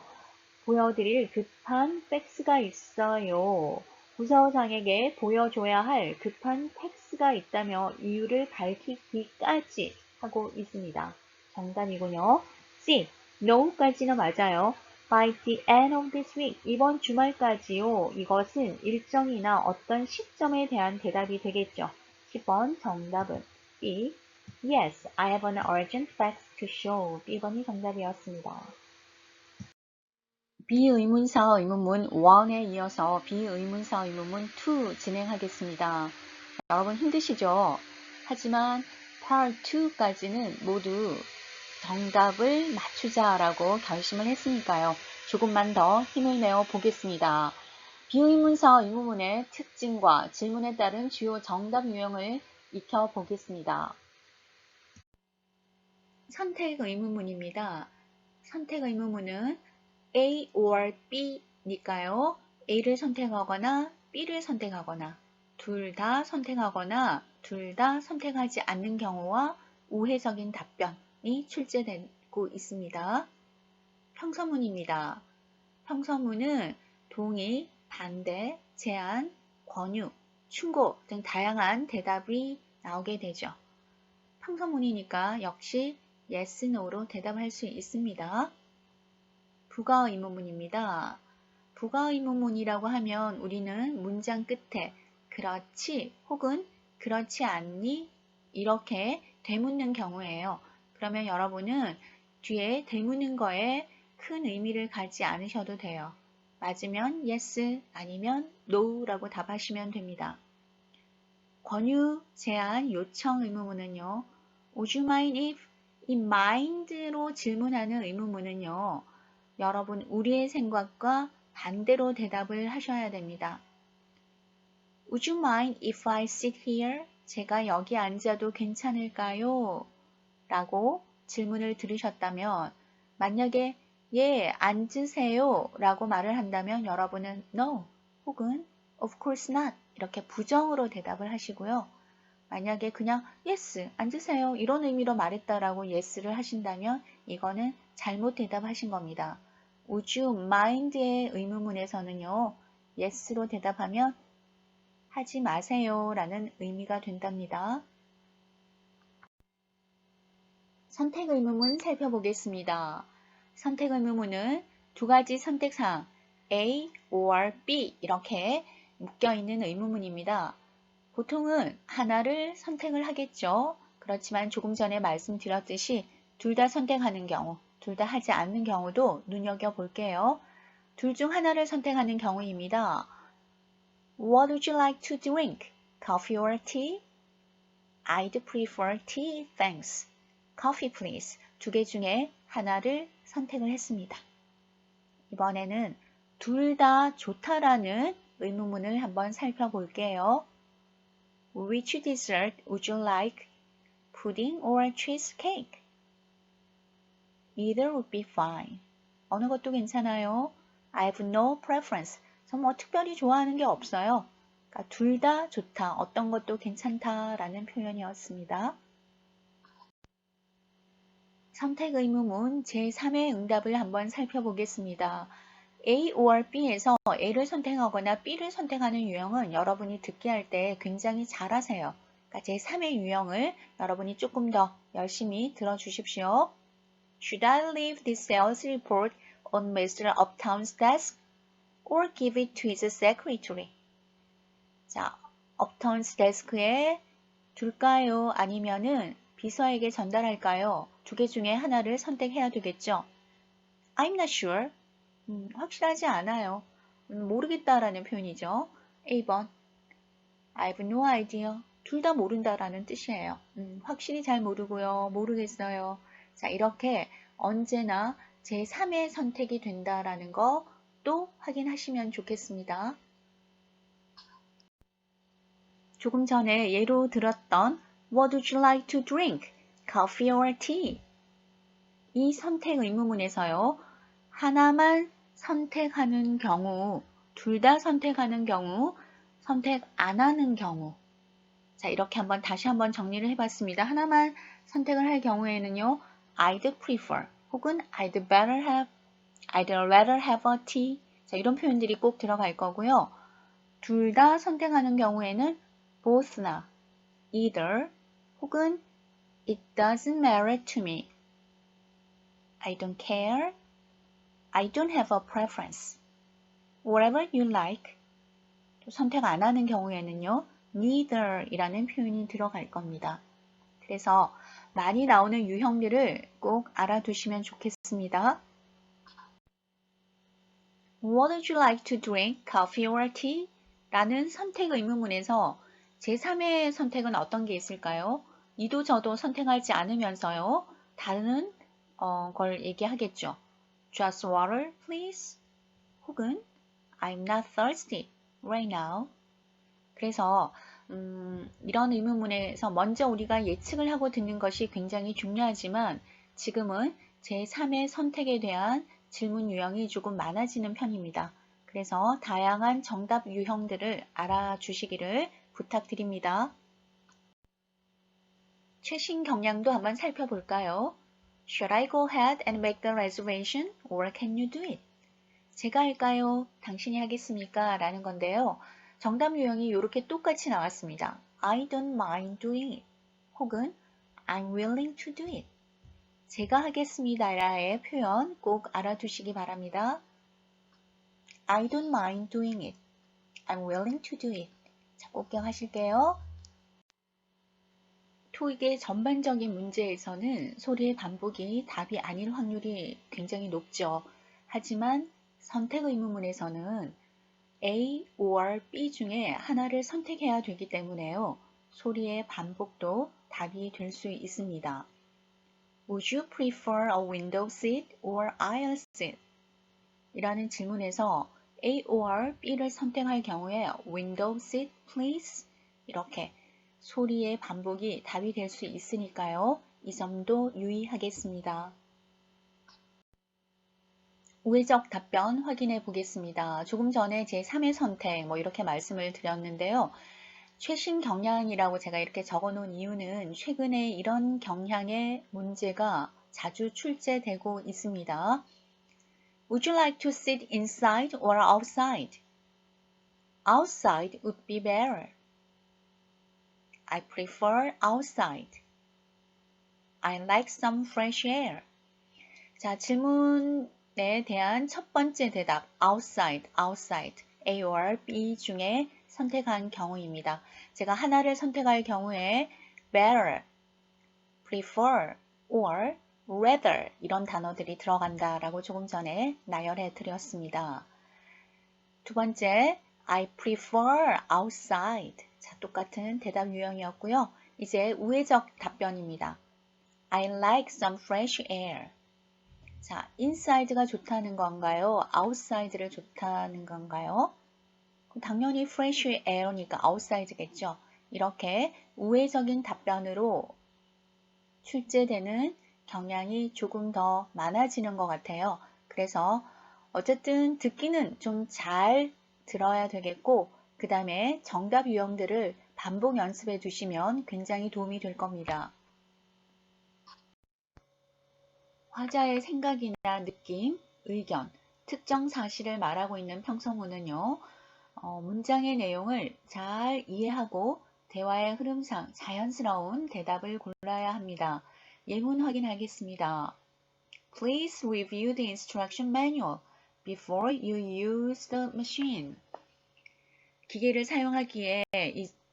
보여드릴 급한 팩스가 있어요. 부서장에게 보여줘야 할 급한 팩스가 있다며 이유를 밝히기까지 하고 있습니다. 정답이군요. C. No까지는 맞아요. By the end of this week. 이번 주말까지요. 이것은 일정이나 어떤 시점에 대한 대답이 되겠죠. 10번 정답은 B. Yes, I have an urgent fax to show. B번이 정답이었습니다. 비의문사 의문문 1에 이어서 비의문사 의문문 2 진행하겠습니다. 여러분 힘드시죠? 하지만 Part 2까지는 모두 정답을 맞추자라고 결심을 했으니까요. 조금만 더 힘을 내어 보겠습니다. 비의문사 의문문의 특징과 질문에 따른 주요 정답 유형을 익혀보겠습니다. 선택 의문문입니다. 선택 의문문은 A or B니까요. A를 선택하거나 B를 선택하거나 둘 다 선택하거나 둘 다 선택하지 않는 경우와 우회적인 답변이 출제되고 있습니다. 평서문입니다. 평서문은 동의, 반대, 제안, 권유, 충고 등 다양한 대답이 나오게 되죠. 평서문이니까 역시 yes, no로 대답할 수 있습니다. 부가의문문입니다. 부가의문문이라고 하면 우리는 문장 끝에 그렇지 혹은 그렇지 않니 이렇게 되묻는 경우예요. 그러면 여러분은 뒤에 되묻는 거에 큰 의미를 갖지 않으셔도 돼요. 맞으면 yes, 아니면 no라고 답하시면 됩니다. 권유, 제안, 요청 의문문은요. Would you mind if? 이 mind로 질문하는 의문문은요. 여러분 우리의 생각과 반대로 대답을 하셔야 됩니다. Would you mind if I sit here? 제가 여기 앉아도 괜찮을까요? 라고 질문을 들으셨다면 만약에 예, 앉으세요 라고 말을 한다면 여러분은 no 혹은 of course not 이렇게 부정으로 대답을 하시고요. 만약에 그냥 yes, 앉으세요. 이런 의미로 말했다라고 yes를 하신다면 이거는 잘못 대답하신 겁니다. Would you mind의 의문문에서는요. yes로 대답하면 하지 마세요 라는 의미가 된답니다. 선택 의문문 살펴보겠습니다. 선택 의문문은 두 가지 선택사항 A or B 이렇게 묶여있는 의문문입니다. 보통은 하나를 선택을 하겠죠. 그렇지만 조금 전에 말씀드렸듯이 둘 다 선택하는 경우, 둘 다 하지 않는 경우도 눈여겨볼게요. 둘 중 하나를 선택하는 경우입니다. What would you like to drink? Coffee or tea? I'd prefer tea, thanks. Coffee, please. 두 개 중에 하나를 선택을 했습니다. 이번에는 둘 다 좋다라는 의문문을 한번 살펴볼게요. Which dessert would you like? Pudding or cheesecake? Either would be fine. 어느 것도 괜찮아요. I have no preference. 저 뭐 특별히 좋아하는 게 없어요. 그러니까 둘 다 좋다. 어떤 것도 괜찮다라는 표현이었습니다. 선택 의문문 제3의 응답을 한번 살펴보겠습니다. A or B에서 A를 선택하거나 B를 선택하는 유형은 여러분이 듣기 할 때 굉장히 잘하세요. 그러니까 제3의 유형을 여러분이 조금 더 열심히 들어주십시오. Should I leave this sales report on Mr. Uptown's desk or give it to his secretary? 자, Uptown's desk에 둘까요? 아니면은 비서에게 전달할까요? 두 개 중에 하나를 선택해야 되겠죠. I'm not sure. 확실하지 않아요. 모르겠다라는 표현이죠. A번. I have no idea. 둘 다 모른다라는 뜻이에요. 확실히 잘 모르고요. 모르겠어요. 자, 이렇게 언제나 제3의 선택이 된다라는 거 또 확인하시면 좋겠습니다. 조금 전에 예로 들었던 What would you like to drink? Coffee or tea? 이 선택 의문문에서요. 하나만 선택하는 경우, 둘 다 선택하는 경우, 선택 안 하는 경우. 자, 이렇게 다시 한번 정리를 해봤습니다. 하나만 선택을 할 경우에는요. I'd prefer 혹은 I'd rather have a tea. 자, 이런 표현들이 꼭 들어갈 거고요. 둘 다 선택하는 경우에는 both나 either 혹은 it doesn't matter to me. I don't care. I don't have a preference. Whatever you like. 또 선택 안 하는 경우에는요. neither 이라는 표현이 들어갈 겁니다. 그래서 많이 나오는 유형들을 꼭 알아두시면 좋겠습니다. What would you like to drink? Coffee or tea? 라는 선택 의문문에서 제3의 선택은 어떤 게 있을까요? 이도 저도 선택하지 않으면서요. 다른 걸 얘기하겠죠. Just water, please. 혹은 I'm not thirsty right now. 그래서 이런 의문문에서 먼저 우리가 예측을 하고 듣는 것이 굉장히 중요하지만 지금은 제3의 선택에 대한 질문 유형이 조금 많아지는 편입니다. 그래서 다양한 정답 유형들을 알아주시기를 부탁드립니다. 최신 경향도 한번 살펴볼까요? Should I go ahead and make the reservation or can you do it? 제가 할까요? 당신이 하겠습니까? 라는 건데요. 정답 유형이 이렇게 똑같이 나왔습니다. I don't mind doing it. 혹은 I'm willing to do it. 제가 하겠습니다라의 표현 꼭 알아두시기 바랍니다. I don't mind doing it. I'm willing to do it. 자, 꼭 기억하실게요. 토익의 전반적인 문제에서는 소리의 반복이 답이 아닐 확률이 굉장히 높죠. 하지만 선택 의문문에서는 A or B 중에 하나를 선택해야 되기 때문에요. 소리의 반복도 답이 될 수 있습니다. Would you prefer a window seat or aisle seat? 이라는 질문에서 A or B를 선택할 경우에 window seat, please. 이렇게 소리의 반복이 답이 될 수 있으니까요. 이 점도 유의하겠습니다. 우회적 답변 확인해 보겠습니다. 조금 전에 제3의 선택 이렇게 말씀을 드렸는데요. 최신 경향이라고 제가 이렇게 적어 놓은 이유는 최근에 이런 경향의 문제가 자주 출제되고 있습니다. Would you like to sit inside or outside? Outside would be better. I prefer outside. I like some fresh air. 자, 질문에 대한 첫 번째 대답, outside, outside, A or B 중에 선택한 경우입니다. 제가 하나를 선택할 경우에 better, prefer, or rather 이런 단어들이 들어간다라고 조금 전에 나열해 드렸습니다. 두 번째, I prefer outside. 자, 똑같은 대답 유형이었고요. 이제 우회적 답변입니다. I like some fresh air. 자, inside가 좋다는 건가요? outside를 좋다는 건가요? 당연히 fresh air니까 outside겠죠. 이렇게 우회적인 답변으로 출제되는 경향이 조금 더 많아지는 것 같아요. 그래서 어쨌든 듣기는 좀 잘 들어야 되겠고 그 다음에 정답 유형들을 반복 연습해 두시면 굉장히 도움이 될 겁니다. 화자의 생각이나 느낌, 의견, 특정 사실을 말하고 있는 평서문은요. 문장의 내용을 잘 이해하고 대화의 흐름상 자연스러운 대답을 골라야 합니다. 예문 확인하겠습니다. Please review the instruction manual before you use the machine. 기계를 사용하기에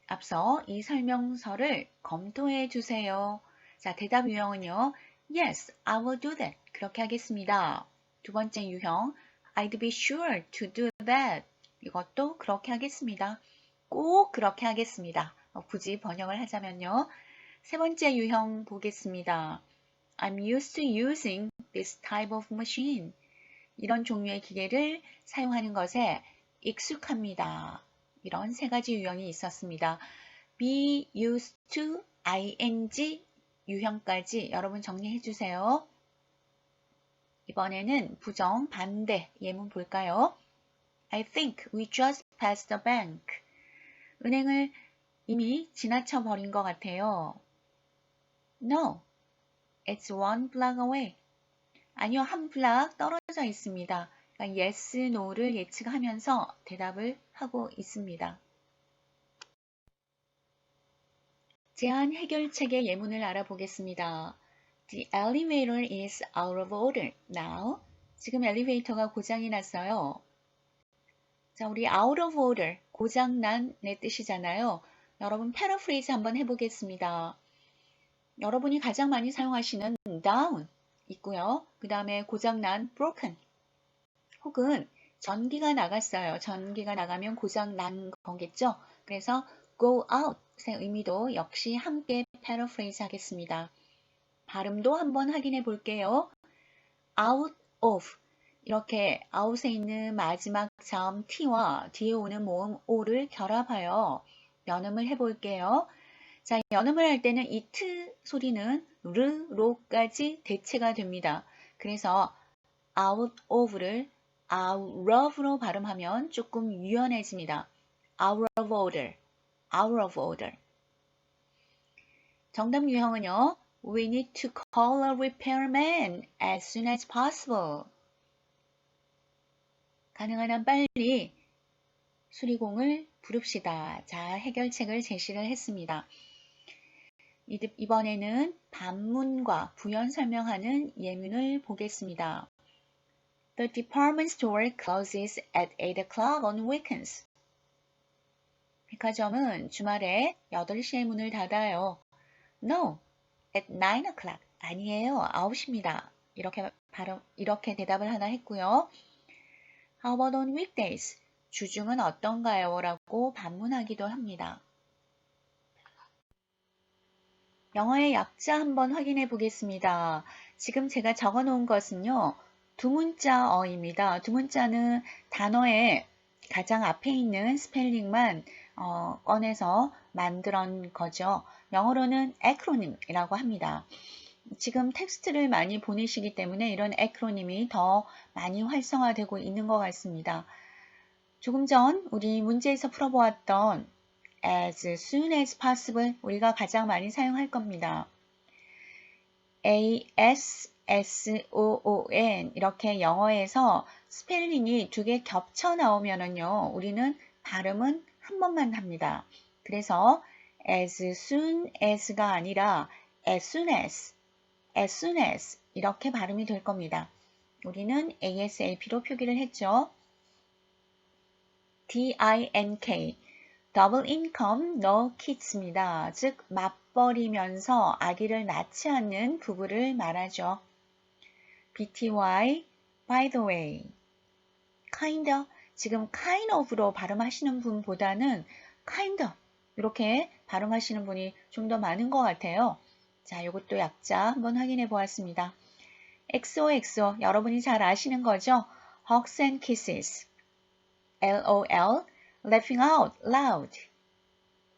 앞서 이 설명서를 검토해 주세요. 자, 대답 유형은요. Yes, I will do that. 그렇게 하겠습니다. 두 번째 유형, I'd be sure to do that. 이것도 그렇게 하겠습니다. 꼭 그렇게 하겠습니다. 굳이 번역을 하자면요. 세 번째 유형 보겠습니다. I'm used to using this type of machine. 이런 종류의 기계를 사용하는 것에 익숙합니다. 이런 세 가지 유형이 있었습니다. be used to, ing 유형까지 여러분 정리해 주세요. 이번에는 부정, 반대 예문 볼까요? I think we just passed the bank. 은행을 이미 지나쳐 버린 것 같아요. No, it's one block away. 아니요, 한 블락 떨어져 있습니다. 그러니까 yes, no를 예측하면서 대답을 하고 있습니다. 제한 해결책의 예문을 알아보겠습니다. The elevator is out of order now. 지금 엘리베이터가 고장이 났어요. 자, 우리 out of order, 고장난의 뜻이잖아요. 여러분 패러프레이즈 한번 해보겠습니다. 여러분이 가장 많이 사용하시는 down 있고요. 그 다음에 고장난 broken 혹은 전기가 나갔어요. 전기가 나가면 고장난 거겠죠. 그래서 go out의 의미도 역시 함께 패러프레이즈 하겠습니다. 발음도 한번 확인해 볼게요. out of 이렇게 out에 있는 마지막 자음 t와 뒤에 오는 모음 o를 결합하여 연음을 해볼게요. 자, 연음을 할 때는 이 트 소리는 르로까지 대체가 됩니다. 그래서 out of를 out of로 발음하면 조금 유연해집니다. out of order, out of order. 정답 유형은요. We need to call a repairman as soon as possible. 가능한 한 빨리 수리공을 부릅시다. 자, 해결책을 제시를 했습니다. 이번에는 반문과 부연 설명하는 예문을 보겠습니다. The department store closes at 8 o'clock on weekends. 백화점은 주말에 8시에 문을 닫아요. No, at 9 o'clock. 아니에요. 9시입니다. 이렇게 대답을 하나 했고요. How about on weekdays? 주중은 어떤가요? 라고 반문하기도 합니다. 영어의 약자 한번 확인해 보겠습니다. 지금 제가 적어 놓은 것은요. 두 문자어입니다. 두 문자는 단어의 가장 앞에 있는 스펠링만 꺼내서 만들었 거죠. 영어로는 acronym이라고 합니다. 지금 텍스트를 많이 보내시기 때문에 이런 acronym이 더 많이 활성화되고 있는 것 같습니다. 조금 전 우리 문제에서 풀어보았던 as soon as possible 우리가 가장 많이 사용할 겁니다. ASSOON 이렇게 영어에서 스펠링이 두 개 겹쳐 나오면은요, 우리는 발음은 한 번만 합니다. 그래서 as soon as가 아니라 as soon as 이렇게 발음이 될 겁니다. 우리는 ASAP로 표기를 했죠. DINK double income, no kids입니다. 즉 맞벌이면서 아기를 낳지 않는 부부를 말하죠. BTY, by the way, kind of, 지금 kind of로 발음하시는 분보다는 kind of 이렇게 발음하시는 분이 좀 더 많은 것 같아요. 자, 이것도 약자 한번 확인해 보았습니다. XOXO 여러분이 잘 아시는 거죠? Hugs and kisses. LOL, laughing out loud.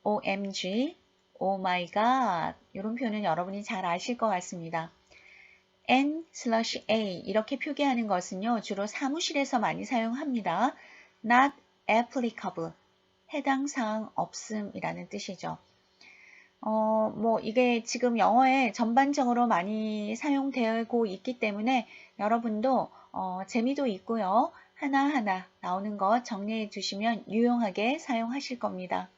OMG, oh my god. 이런 표현은 여러분이 잘 아실 것 같습니다. N/A 이렇게 표기하는 것은요, 주로 사무실에서 많이 사용합니다. Not applicable. 해당 사항 없음이라는 뜻이죠. 이게 지금 영어에 전반적으로 많이 사용되고 있기 때문에 여러분도 재미도 있고요. 하나하나 나오는 거 정리해 두시면 유용하게 사용하실 겁니다.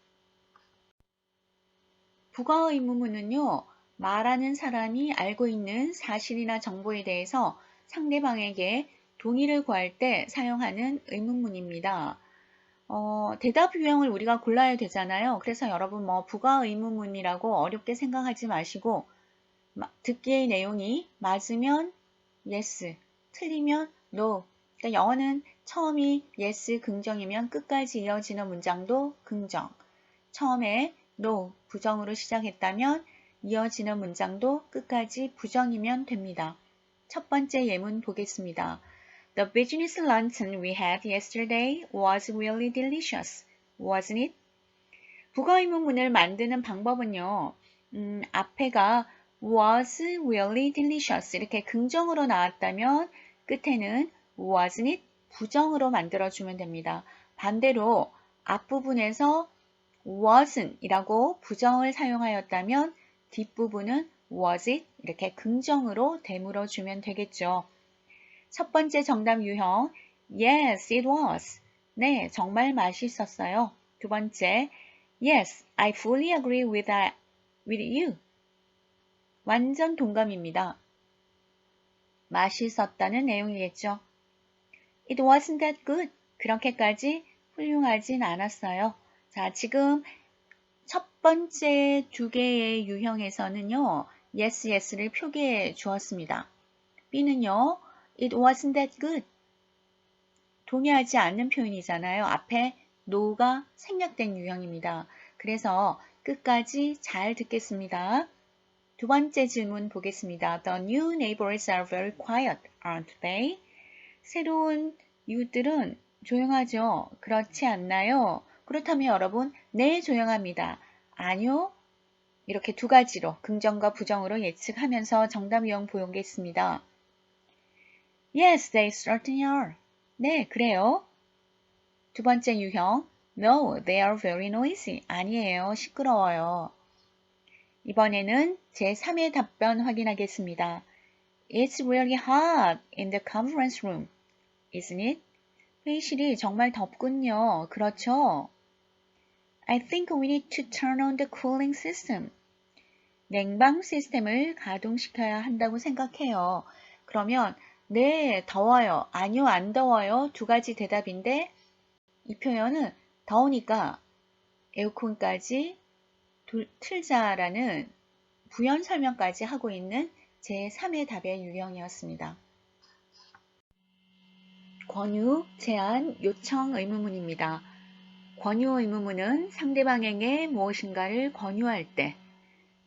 부가 의문문은요, 말하는 사람이 알고 있는 사실이나 정보에 대해서 상대방에게 동의를 구할 때 사용하는 의문문입니다. 대답 유형을 우리가 골라야 되잖아요. 그래서 여러분 부가 의문문이라고 어렵게 생각하지 마시고 듣기의 내용이 맞으면 yes, 틀리면 no. 그러니까 영어는 처음이 yes 긍정이면 끝까지 이어지는 문장도 긍정. 처음에 no 부정으로 시작했다면 이어지는 문장도 끝까지 부정이면 됩니다. 첫 번째 예문 보겠습니다. The business luncheon we had yesterday was really delicious, wasn't it? 부가 의문문을 만드는 방법은요, 앞에가 was really delicious 이렇게 긍정으로 나왔다면 끝에는 wasn't it 부정으로 만들어주면 됩니다. 반대로 앞부분에서 wasn't 이라고 부정을 사용하였다면 뒷부분은 was it 이렇게 긍정으로 되물어주면 되겠죠. 첫 번째 정답 유형, yes, it was. 네, 정말 맛있었어요. 두 번째, yes, I fully agree with you. 완전 동감입니다. 맛있었다는 내용이겠죠. It wasn't that good. 그렇게까지 훌륭하진 않았어요. 자, 지금 첫 번째 두 개의 유형에서는요, yes, yes를 표기해 주었습니다. B는요, It wasn't that good. 동의하지 않는 표현이잖아요. 앞에 no가 생략된 유형입니다. 그래서 끝까지 잘 듣겠습니다. 두 번째 질문 보겠습니다. The new neighbors are very quiet, aren't they? 새로운 이웃들은 조용하죠? 그렇지 않나요? 그렇다면 여러분, 네, 조용합니다. 아니요? 이렇게 두 가지로 긍정과 부정으로 예측하면서 정답 유형 보겠습니다. Yes, they certainly are. 네, 그래요. 두 번째 유형, No, they are very noisy. 아니에요, 시끄러워요. 이번에는 제3의 답변 확인하겠습니다. It's really hot in the conference room, isn't it? 회의실이 정말 덥군요. 그렇죠? I think we need to turn on the cooling system. 냉방 시스템을 가동시켜야 한다고 생각해요. 그러면 네, 더워요. 아니요, 안 더워요. 두 가지 대답인데 이 표현은 더우니까 에어컨까지 틀자라는 부연 설명까지 하고 있는 제3의 답의 유형이었습니다. 권유, 제안, 요청 의문문입니다. 권유 의문문은 상대방에게 무엇인가를 권유할 때,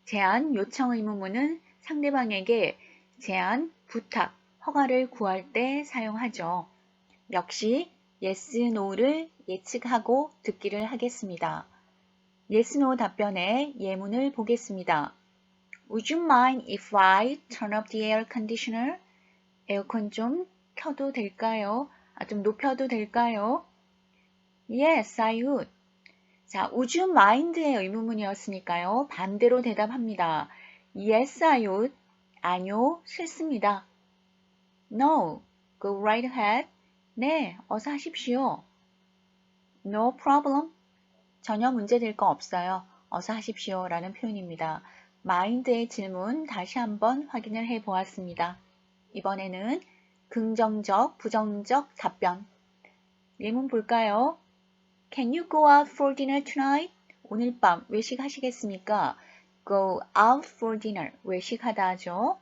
제안, 요청 의문문은 상대방에게 제안, 부탁, 허가를 구할 때 사용하죠. 역시 yes, no를 예측하고 듣기를 하겠습니다. yes, no 답변의 예문을 보겠습니다. Would you mind if I turn up the air conditioner? 에어컨 좀 켜도 될까요? 좀 높여도 될까요? Yes, I would. 자, would you mind의 의문문이었으니까요. 반대로 대답합니다. Yes, I would. 아니요, 싫습니다. No, go right ahead. 네, 어서 하십시오. No problem. 전혀 문제될 거 없어요. 어서 하십시오. 라는 표현입니다. mind의 질문 다시 한번 확인을 해 보았습니다. 이번에는 긍정적, 부정적 답변. 예문 볼까요? Can you go out for dinner tonight? 오늘 밤 외식하시겠습니까? Go out for dinner. 외식하다 하죠.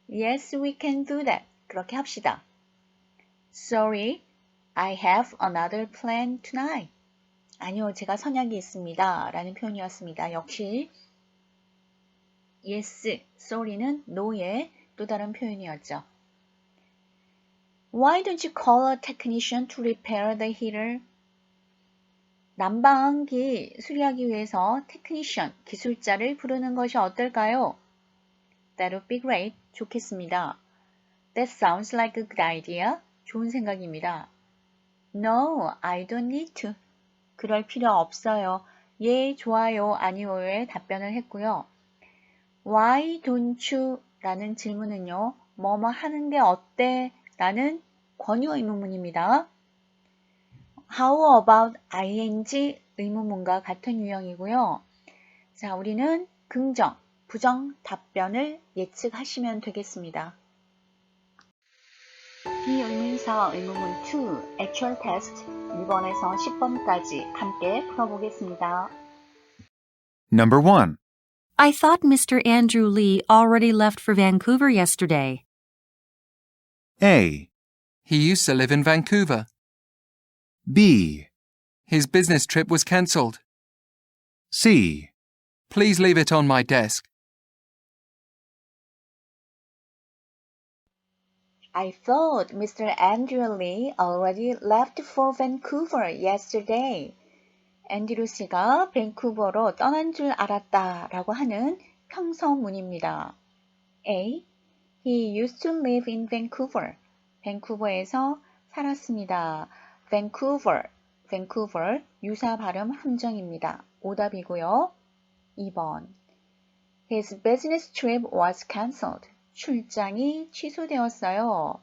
Yes, we can do that. 그렇게 합시다. Sorry, I have another plan tonight. 아니요, 제가 선약이 있습니다. 라는 표현이었습니다. 역시 yes, sorry는 no의 또 다른 표현이었죠. Why don't you call a technician to repair the heater? 난방기 수리하기 위해서 technician, 기술자를 부르는 것이 어떨까요? That would be great. 좋겠습니다. That sounds like a good idea. 좋은 생각입니다. No, I don't need to. 그럴 필요 없어요. 예, 좋아요, 아니요에 답변을 했고요. Why don't you? 라는 질문은요. 뭐뭐 하는 게 어때? 라는 권유 의문문입니다. How about ing 의문문과 같은 유형이고요. 자, 우리는 긍정, 부정 답변을 예측하시면 되겠습니다. 비의문사 의문문 2, Actual Test 1번에서 10번까지 함께 풀어보겠습니다. Number 1. I thought Mr. Andrew Lee already left for Vancouver yesterday. A. He used to live in Vancouver. B. His business trip was cancelled. C. Please leave it on my desk. I thought Mr. Andrew Lee already left for Vancouver yesterday. 앤드류 씨가 밴쿠버로 떠난 줄 알았다 라고 하는 평서문입니다. A. He used to live in Vancouver. 밴쿠버에서 살았습니다. Vancouver, 유사 발음 함정입니다. 오답이고요. 2번. His business trip was cancelled. 출장이 취소되었어요.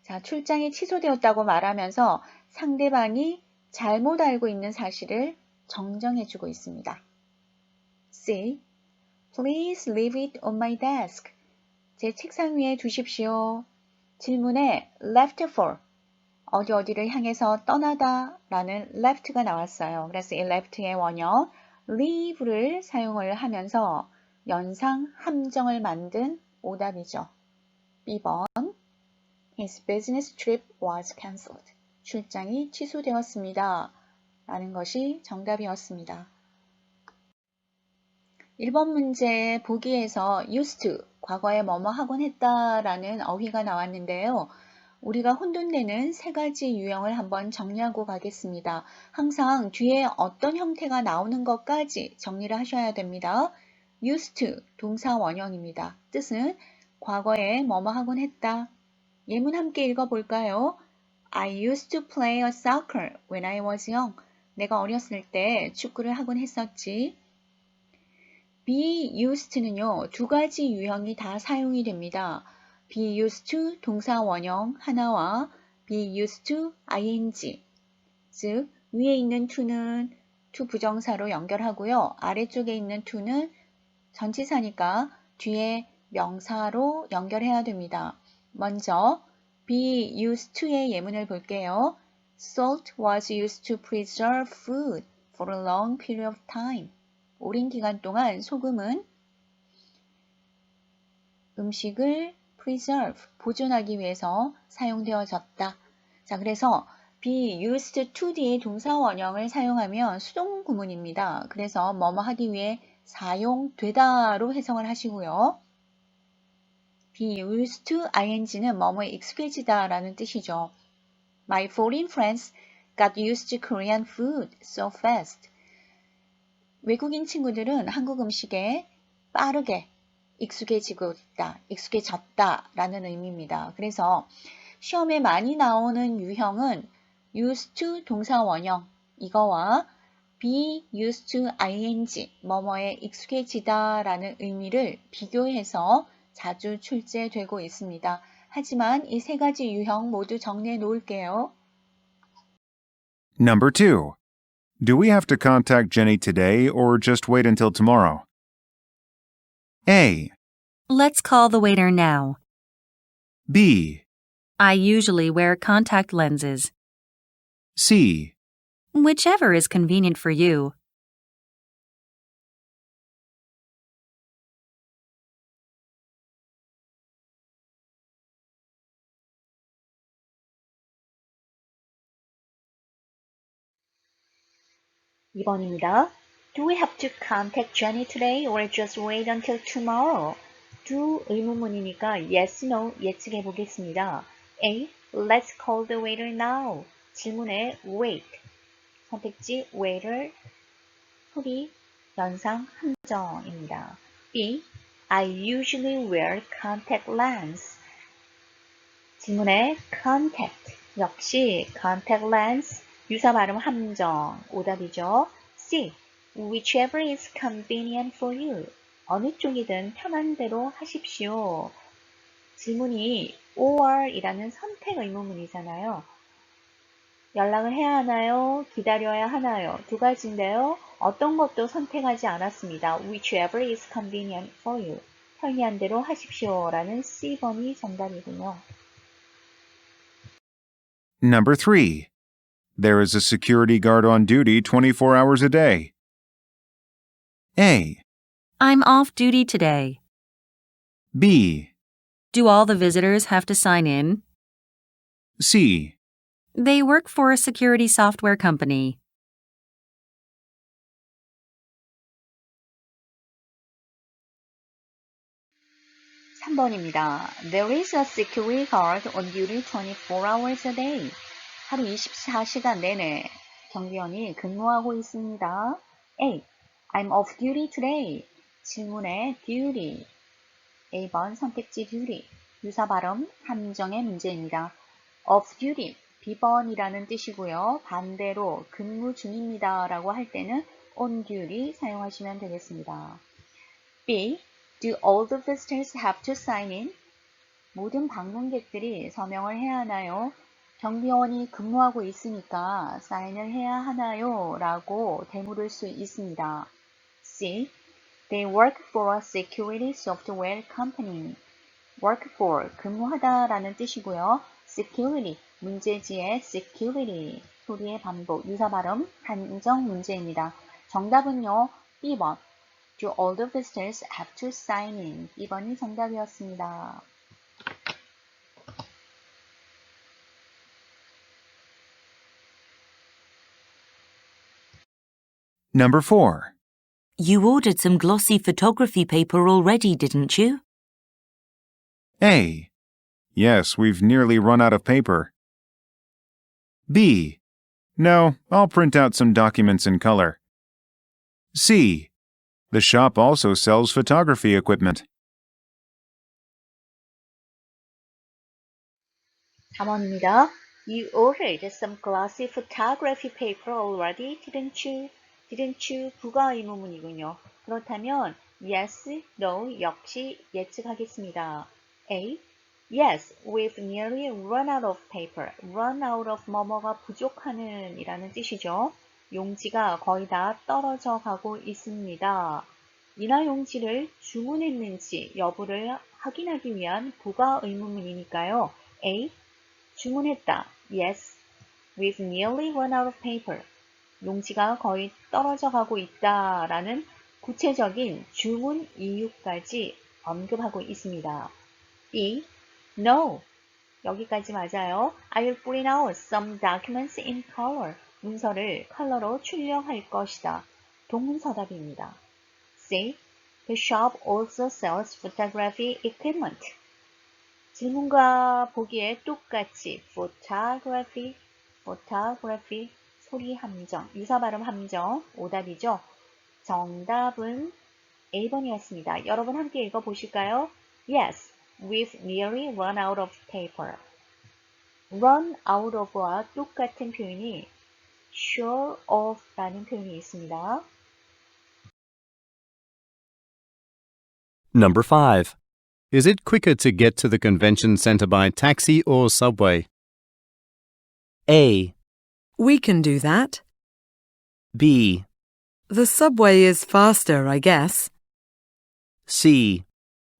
자, 출장이 취소되었다고 말하면서 상대방이 잘못 알고 있는 사실을 정정해주고 있습니다. C. Please leave it on my desk. 제 책상 위에 두십시오. 질문에 left for, 어디를 향해서 떠나다 라는 left가 나왔어요. 그래서 이 left의 원형 leave를 사용을 하면서 연상 함정을 만든 오답이죠. B번. His business trip was cancelled. 출장이 취소되었습니다. 라는 것이 정답이었습니다. 1번 문제 보기에서 used to, 과거에 뭐뭐 하곤 했다 라는 어휘가 나왔는데요. 우리가 혼돈되는 세 가지 유형을 한번 정리하고 가겠습니다. 항상 뒤에 어떤 형태가 나오는 것까지 정리를 하셔야 됩니다. used to, 동사 원형입니다. 뜻은 과거에 뭐뭐 하곤 했다. 예문 함께 읽어볼까요? I used to play a soccer when I was young. 내가 어렸을 때 축구를 하곤 했었지. be used는요, 두 가지 유형이 다 사용이 됩니다. be used to 동사 원형 하나와 be used to ing, 즉 위에 있는 to는 to 부정사로 연결하고요. 아래쪽에 있는 to는 전치사니까 뒤에 명사로 연결해야 됩니다. 먼저 be used to의 예문을 볼게요. Salt was used to preserve food for a long period of time. 오랜 기간 동안 소금은 음식을 preserve, 보존하기 위해서 사용되어졌다. 자, 그래서 be used to 뒤에 동사 원형을 사용하면 수동 구문입니다. 그래서 뭐뭐 하기 위해 사용되다로 해석을 하시고요. be used to ing는 뭐뭐에 익숙해지다 라는 뜻이죠. My foreign friends got used to Korean food so fast. 외국인 친구들은 한국 음식에 빠르게 익숙해지고 있다, 익숙해졌다 라는 의미입니다. 그래서 시험에 많이 나오는 유형은 used to 동사 원형 이거와 be used to ing, 뭐뭐에 익숙해지다 라는 의미를 비교해서 자주 출제되고 있습니다. 하지만 이 세 가지 유형 모두 정리해 놓을게요. Number 2. Do we have to contact Jenny today or just wait until tomorrow? A. Let's call the waiter now. B. I usually wear contact lenses. C. Whichever is convenient for you. (2번입니다) Do we have to contact Jenny today or just wait until tomorrow? Do 의문문이니까 yes, no 예측해 보겠습니다. A. Let's call the waiter now. 질문에 wait, 선택지 waiter, 소리, 연상, 함정입니다. B. I usually wear contact lens. 질문에 contact, 역시 contact lens, 유사 발음 함정, 오답이죠. C. Whichever is convenient for you. 어느 쪽이든 편한 대로 하십시오. 질문이 or이라는 선택 의문문이잖아요. 연락을 해야 하나요? 기다려야 하나요? 두 가지인데요. 어떤 것도 선택하지 않았습니다. Whichever is convenient for you. 편리한 대로 하십시오. 라는 C번이 정답이군요. Number 3. There is a security guard on duty 24 hours a day. A. I'm off duty today. B. Do all the visitors have to sign in? C. They work for a security software company. (3번입니다) There is a security guard on duty 24 hours a day. 하루 24시간 내내 경비원이 근무하고 있습니다. A. I'm off duty today. 질문에 duty. A번 선택지 duty. 유사 발음 함정의 문제입니다. off duty. B번이라는 뜻이고요. 반대로 근무 중입니다 라고 할 때는 on duty 사용하시면 되겠습니다. B. Do all the visitors have to sign in? 모든 방문객들이 서명을 해야 하나요? 경비원이 근무하고 있으니까 사인을 해야 하나요? 라고 되물을 수 있습니다. C. They work for a security software company. work for, 근무하다 라는 뜻이고요. security, 문제지의 security, 소리의 반복, 유사 발음, 한정 문제입니다. 정답은요, B번. Do all the visitors have to sign in? B번이 정답이었습니다. Number 4. You ordered some glossy photography paper already, didn't you? A. Yes, we've nearly run out of paper. B. No, I'll print out some documents in color. C. The shop also sells photography equipment. 4번입니다. You ordered some glossy photography paper already, didn't you? didn't you? 부가 의문문이군요. 그렇다면 yes, no 역시 예측하겠습니다. A. Yes, we've nearly run out of paper. run out of 뭐뭐가 부족하는 이라는 뜻이죠. 용지가 거의 다 떨어져 가고 있습니다. 이나 용지를 주문했는지 여부를 확인하기 위한 부가 의문문이니까요. A. 주문했다. Yes, we've nearly run out of paper. 용지가 거의 떨어져 가고 있다 라는 구체적인 주문 이유까지 언급하고 있습니다. B. No. 여기까지 맞아요. I will print out some documents in color. 문서를 컬러로 출력할 것이다. 동문서답입니다. C. The shop also sells photography equipment. 질문과 보기에 똑같이 photography, 소리 함정, 유사 발음 함정, 오답이죠. 정답은 A번이었습니다. 여러분 함께 읽어보실까요? Yes, we've nearly run out of paper. run out of와 똑같은 표현이 sure of 라는 표현이 있습니다. Number 5. Is it quicker to get to the convention center by taxi or subway? A, We can do that. B, The subway is faster, I guess. C,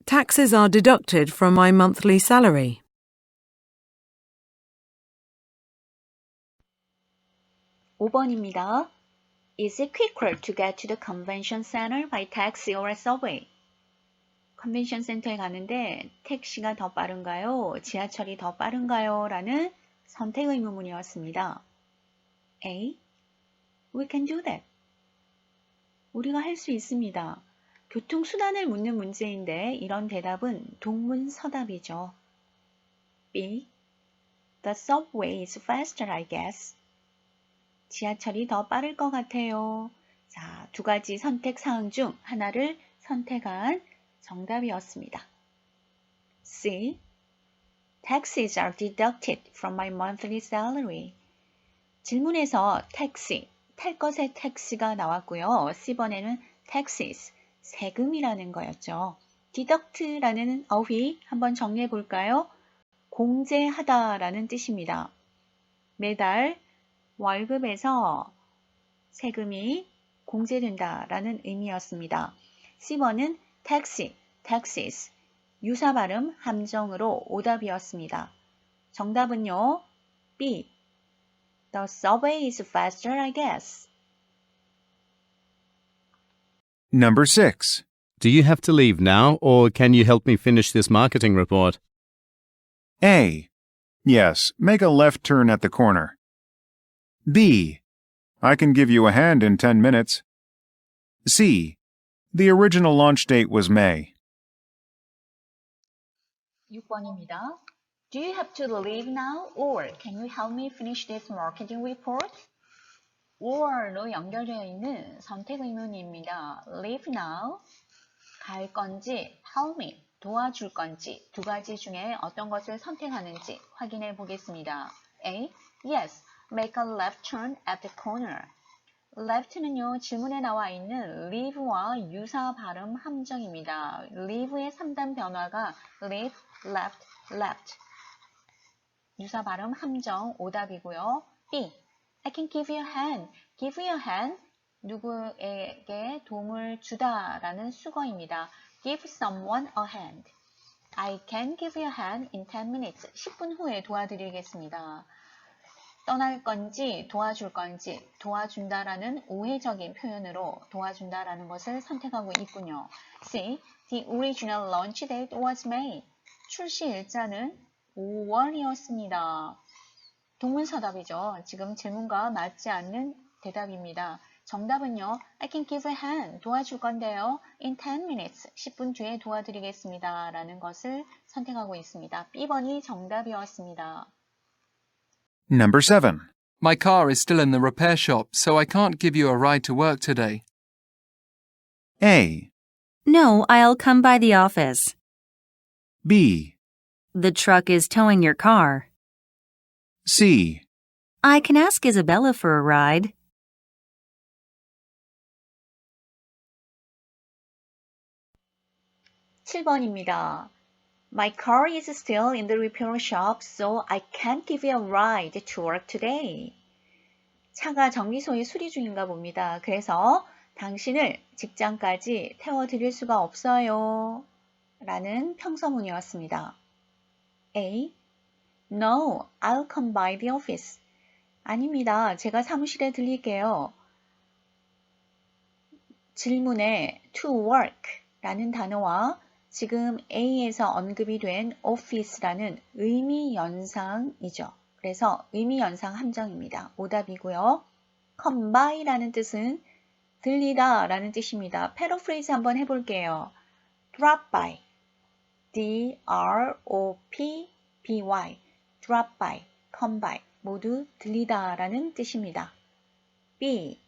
Taxes are deducted from my monthly salary. (5번입니다) Is it quicker to get to the convention center by taxi or subway? 컨벤션 센터에 가는데 택시가 더 빠른가요? 지하철이 더 빠른가요? 라는 선택 의문문이었습니다. A. We can do that. 우리가 할 수 있습니다. 교통수단을 묻는 문제인데 이런 대답은 동문서답이죠. B. The subway is faster, I guess. 지하철이 더 빠를 것 같아요. 자, 두 가지 선택 사항 중 하나를 선택한 정답이었습니다. C. Taxes are deducted from my monthly salary. 질문에서 택시, 탈 것의 택시가 나왔고요. C번에는 taxes, 세금이라는 거였죠. deduct라는 어휘 한번 정리해 볼까요? 공제하다라는 뜻입니다. 매달 월급에서 세금이 공제된다라는 의미였습니다. C번은 taxi, taxes, 유사 발음 함정으로 오답이었습니다. 정답은요. B. The subway is faster, I guess. Number 6. Do you have to leave now, or can you help me finish this marketing report? A. Yes, make a left turn at the corner. B. I can give you a hand in 10 minutes. C. The original launch date was May. 6번입니다. Do you have to leave now, or can you help me finish this marketing report? or로 연결되어 있는 선택 의문입니다. Leave now, 갈 건지, help me, 도와줄 건지 두 가지 중에 어떤 것을 선택하는지 확인해 보겠습니다. A. Yes, make a left turn at the corner. left는요, 질문에 나와 있는 leave와 유사 발음 함정입니다. leave의 3단 변화가 leave, left, left. 유사 발음 함정 오답이고요. B. I can give you a hand. give you a hand. 누구에게 도움을 주다라는 수거입니다. give someone a hand. I can give you a hand in 10 minutes. 10분 후에 도와드리겠습니다. 떠날 건지 도와줄 건지 도와준다라는 우회적인 표현으로 도와준다라는 것을 선택하고 있군요. C. The original launch date was May. 출시 일자는 5월이었습니다. 동문서답이죠. 지금 질문과 맞지 않는 대답입니다. 정답은요. I can give a hand. 도와줄 건데요. In 10 minutes. 10분 뒤에 도와드리겠습니다. 라는 것을 선택하고 있습니다. B번이 정답이었습니다. Number 7. My car is still in the repair shop, so I can't give you a ride to work today. A. No, I'll come by the office. B. The truck is towing your car. C. I can ask Isabella for a ride. (7번입니다) My car is still in the repair shop, so I can't give you a ride to work today. 차가 정비소에 수리 중인가 봅니다. 그래서 당신을 직장까지 태워드릴 수가 없어요. 라는 평서문이었습니다. A. No, I'll come by the office. 아닙니다. 제가 사무실에 들릴게요. 질문에 to work 라는 단어와 지금 A에서 언급이 된 office라는 의미 연상이죠. 그래서 의미 연상 함정입니다. 오답이고요. come by라는 뜻은 들리다 라는 뜻입니다. 패러프레이즈 한번 해볼게요. drop by, D-R-O-P-B-Y, drop by, come by 모두 들리다 라는 뜻입니다. B.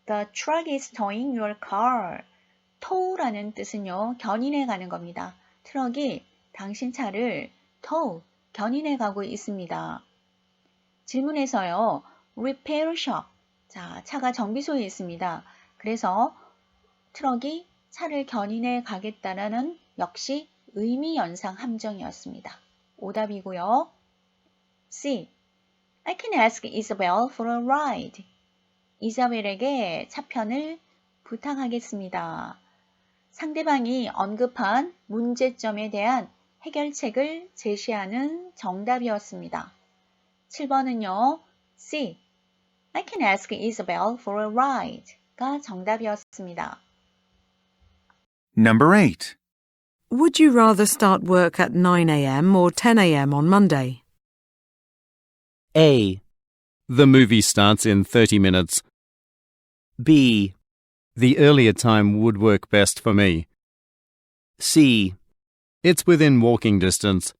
The truck is towing your car. tow라는 뜻은요, 견인해 가는 겁니다. 트럭이 당신 차를 tow, 견인해 가고 있습니다. 질문에서요, repair shop. 자, 차가 정비소에 있습니다. 그래서 트럭이 차를 견인해 가겠다라는 역시 의미 연상 함정이었습니다. 오답이고요. C. I can ask Isabel for a ride. 이사벨에게 차편을 부탁하겠습니다. 상대방이 언급한 문제점에 대한 해결책을 제시하는 정답이었습니다. 7번은요. C. I can ask Isabel for a ride가 정답이었습니다. Number 8. Would you rather start work at 9 a.m. or 10 a.m. on Monday? A. The movie starts in 30 minutes. B. The earlier time would work best for me. C. It's within walking distance.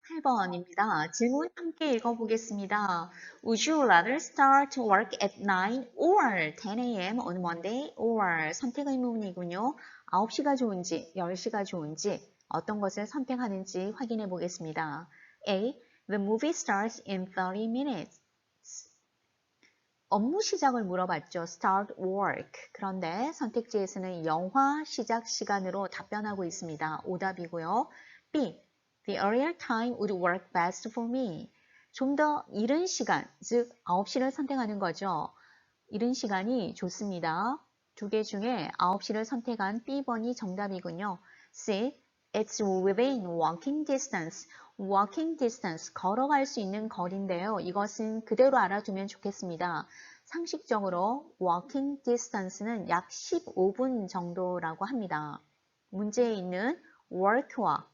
팔 번입니다. 질문 함께 읽어보겠습니다. Would you rather start work at 9 or 10 a.m. on Monday? or 선택 의문이군요. 9시가 좋은지 10시가 좋은지 어떤 것을 선택하는지 확인해 보겠습니다. A. The movie starts in 30 minutes. 업무 시작을 물어봤죠. Start work. 그런데 선택지에서는 영화 시작 시간으로 답변하고 있습니다. 오답이고요. B. The earlier time would work best for me. 좀 더 이른 시간, 즉 9시를 선택하는 거죠. 이른 시간이 좋습니다. 두 개 중에 9시를 선택한 B번이 정답이군요. C. It's within walking distance. walking distance, 걸어갈 수 있는 거리인데요. 이것은 그대로 알아두면 좋겠습니다. 상식적으로 walking distance는 약 15분 정도라고 합니다. 문제에 있는 work와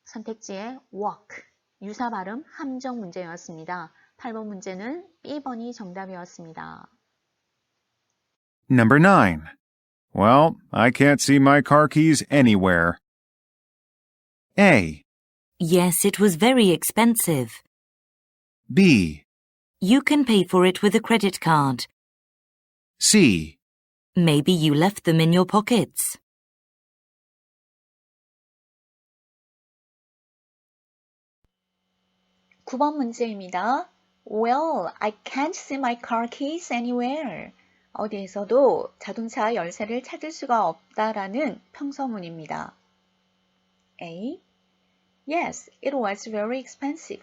선택지의 walk, 유사 발음 함정 문제였습니다. 8번 문제는 B번이 정답이었습니다. Number 9. Well, I can't see my car keys anywhere. A. Yes, it was very expensive. B. You can pay for it with a credit card. C. Maybe you left them in your pockets. (9번) 문제입니다. Well, I can't see my car keys anywhere. 어디에서도 자동차 열쇠를 찾을 수가 없다라는 평서문입니다. A. Yes, it was very expensive.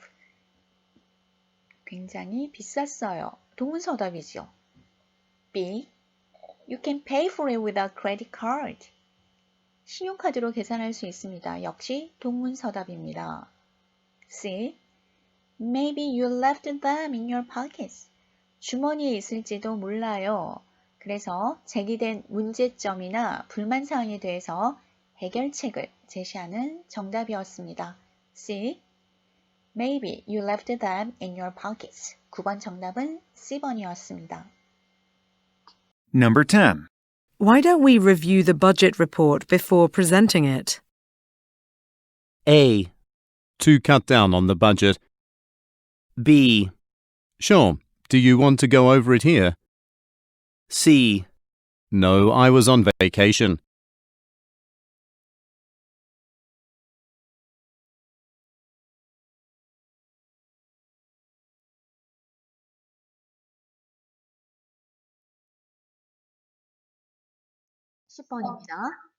굉장히 비쌌어요. 동문서답이죠. B. You can pay for it with a credit card. 신용카드로 계산할 수 있습니다. 역시 동문서답입니다. C. Maybe you left them in your pockets. 주머니에 있을지도 몰라요. 그래서 제기된 문제점이나 불만사항에 대해서 해결책을 제시하는 정답이었습니다. C. Maybe you left them in your pockets. 9번 정답은 C번이었습니다. Number 10. Why don't we review the budget report before presenting it? A. To cut down on the budget. B. Sure. Do you want to go over it here? C. No, I was on vacation. (10번입니다)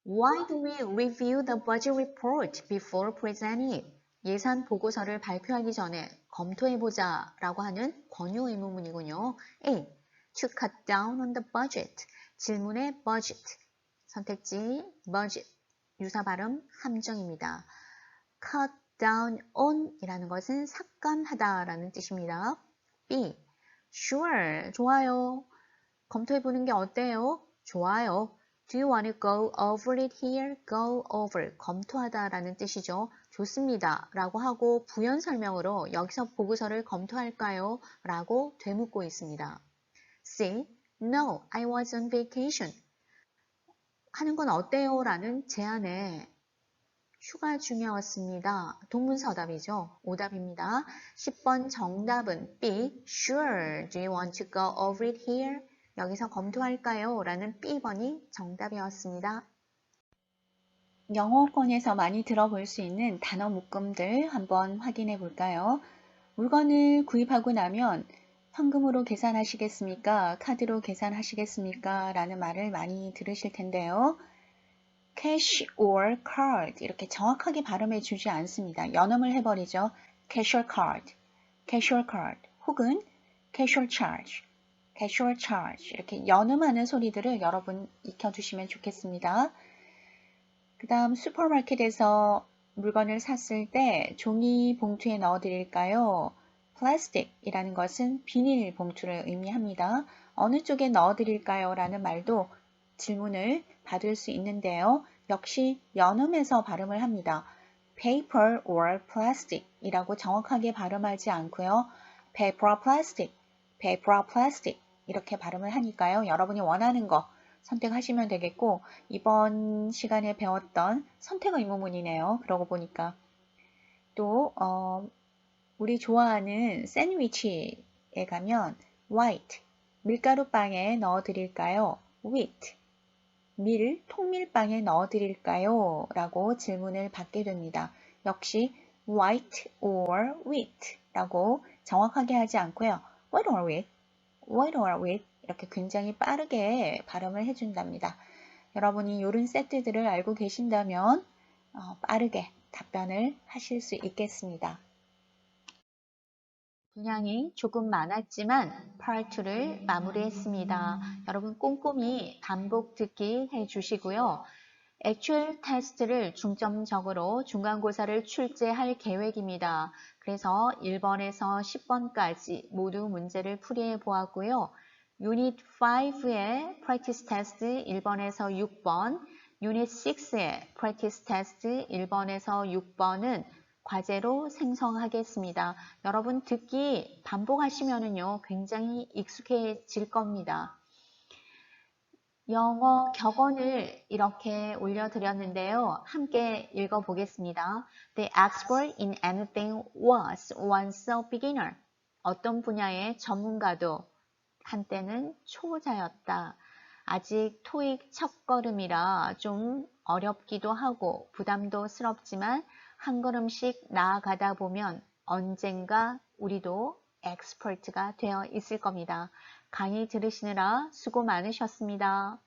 Why do we review the budget report before presenting it? 예산 보고서를 발표하기 전에 검토해보자 라고 하는 권유 의문문이군요. A. To cut down on the budget. 질문의 budget. 선택지 budget. 유사 발음 함정입니다. cut down on 이라는 것은 삭감하다 라는 뜻입니다. B. Sure. 좋아요. 검토해보는 게 어때요? 좋아요. Do you want to go over it here? Go over. 검토하다 라는 뜻이죠. 좋습니다. 라고 하고 부연 설명으로 여기서 보고서를 검토할까요? 라고 되묻고 있습니다. C. No, I was on vacation. 하는 건 어때요? 라는 제안에 슈가 중요했습니다. 동문서답이죠. 오답입니다. 10번 정답은 B. Sure. Do you want to go over it here? 여기서 검토할까요? 라는 B번이 정답이었습니다. 영어권에서 많이 들어볼 수 있는 단어 묶음들 한번 확인해 볼까요? 물건을 구입하고 나면 현금으로 계산하시겠습니까? 카드로 계산하시겠습니까? 라는 말을 많이 들으실 텐데요. cash or card 이렇게 정확하게 발음해 주지 않습니다. 연음을 해버리죠. cash or card, cash or card 혹은 cash or charge, cash or charge 이렇게 연음하는 소리들을 여러분 익혀두시면 좋겠습니다. 그 다음 슈퍼마켓에서 물건을 샀을 때 종이 봉투에 넣어드릴까요? 플라스틱이라는 것은 비닐 봉투를 의미합니다. 어느 쪽에 넣어드릴까요? 라는 말도 질문을 받을 수 있는데요. 역시 연음해서 발음을 합니다. paper or plastic 이라고 정확하게 발음하지 않고요. paper or plastic, paper or plastic 이렇게 발음을 하니까요. 여러분이 원하는 거 선택하시면 되겠고 이번 시간에 배웠던 선택 의문문이네요. 그러고 보니까 또 우리 좋아하는 샌드위치에 가면 white, 밀가루빵에 넣어드릴까요? wheat, 통밀빵에 넣어드릴까요? 라고 질문을 받게 됩니다. 역시 white or wheat 라고 정확하게 하지 않고요. white or wheat, white or wheat 이렇게 굉장히 빠르게 발음을 해준답니다. 여러분이 이런 세트들을 알고 계신다면 빠르게 답변을 하실 수 있겠습니다. 분량이 조금 많았지만 Part 2를 마무리했습니다. 여러분 꼼꼼히 반복 듣기 해주시고요. 액츄얼 테스트를 중점적으로 중간고사를 출제할 계획입니다. 그래서 1번에서 10번까지 모두 문제를 풀이해 보았고요. 유닛 5의 practice test 1번에서 6번, 유닛 6의 practice test 1번에서 6번은 과제로 생성하겠습니다. 여러분 듣기 반복하시면은요, 굉장히 익숙해질 겁니다. 영어 격언을 이렇게 올려드렸는데요. 함께 읽어보겠습니다. The expert in anything was once a beginner. 어떤 분야의 전문가도 한때는 초보자였다. 아직 토익 첫걸음이라 좀 어렵기도 하고 부담도 스럽지만 한 걸음씩 나아가다 보면 언젠가 우리도 엑스퍼트가 되어 있을 겁니다. 강의 들으시느라 수고 많으셨습니다.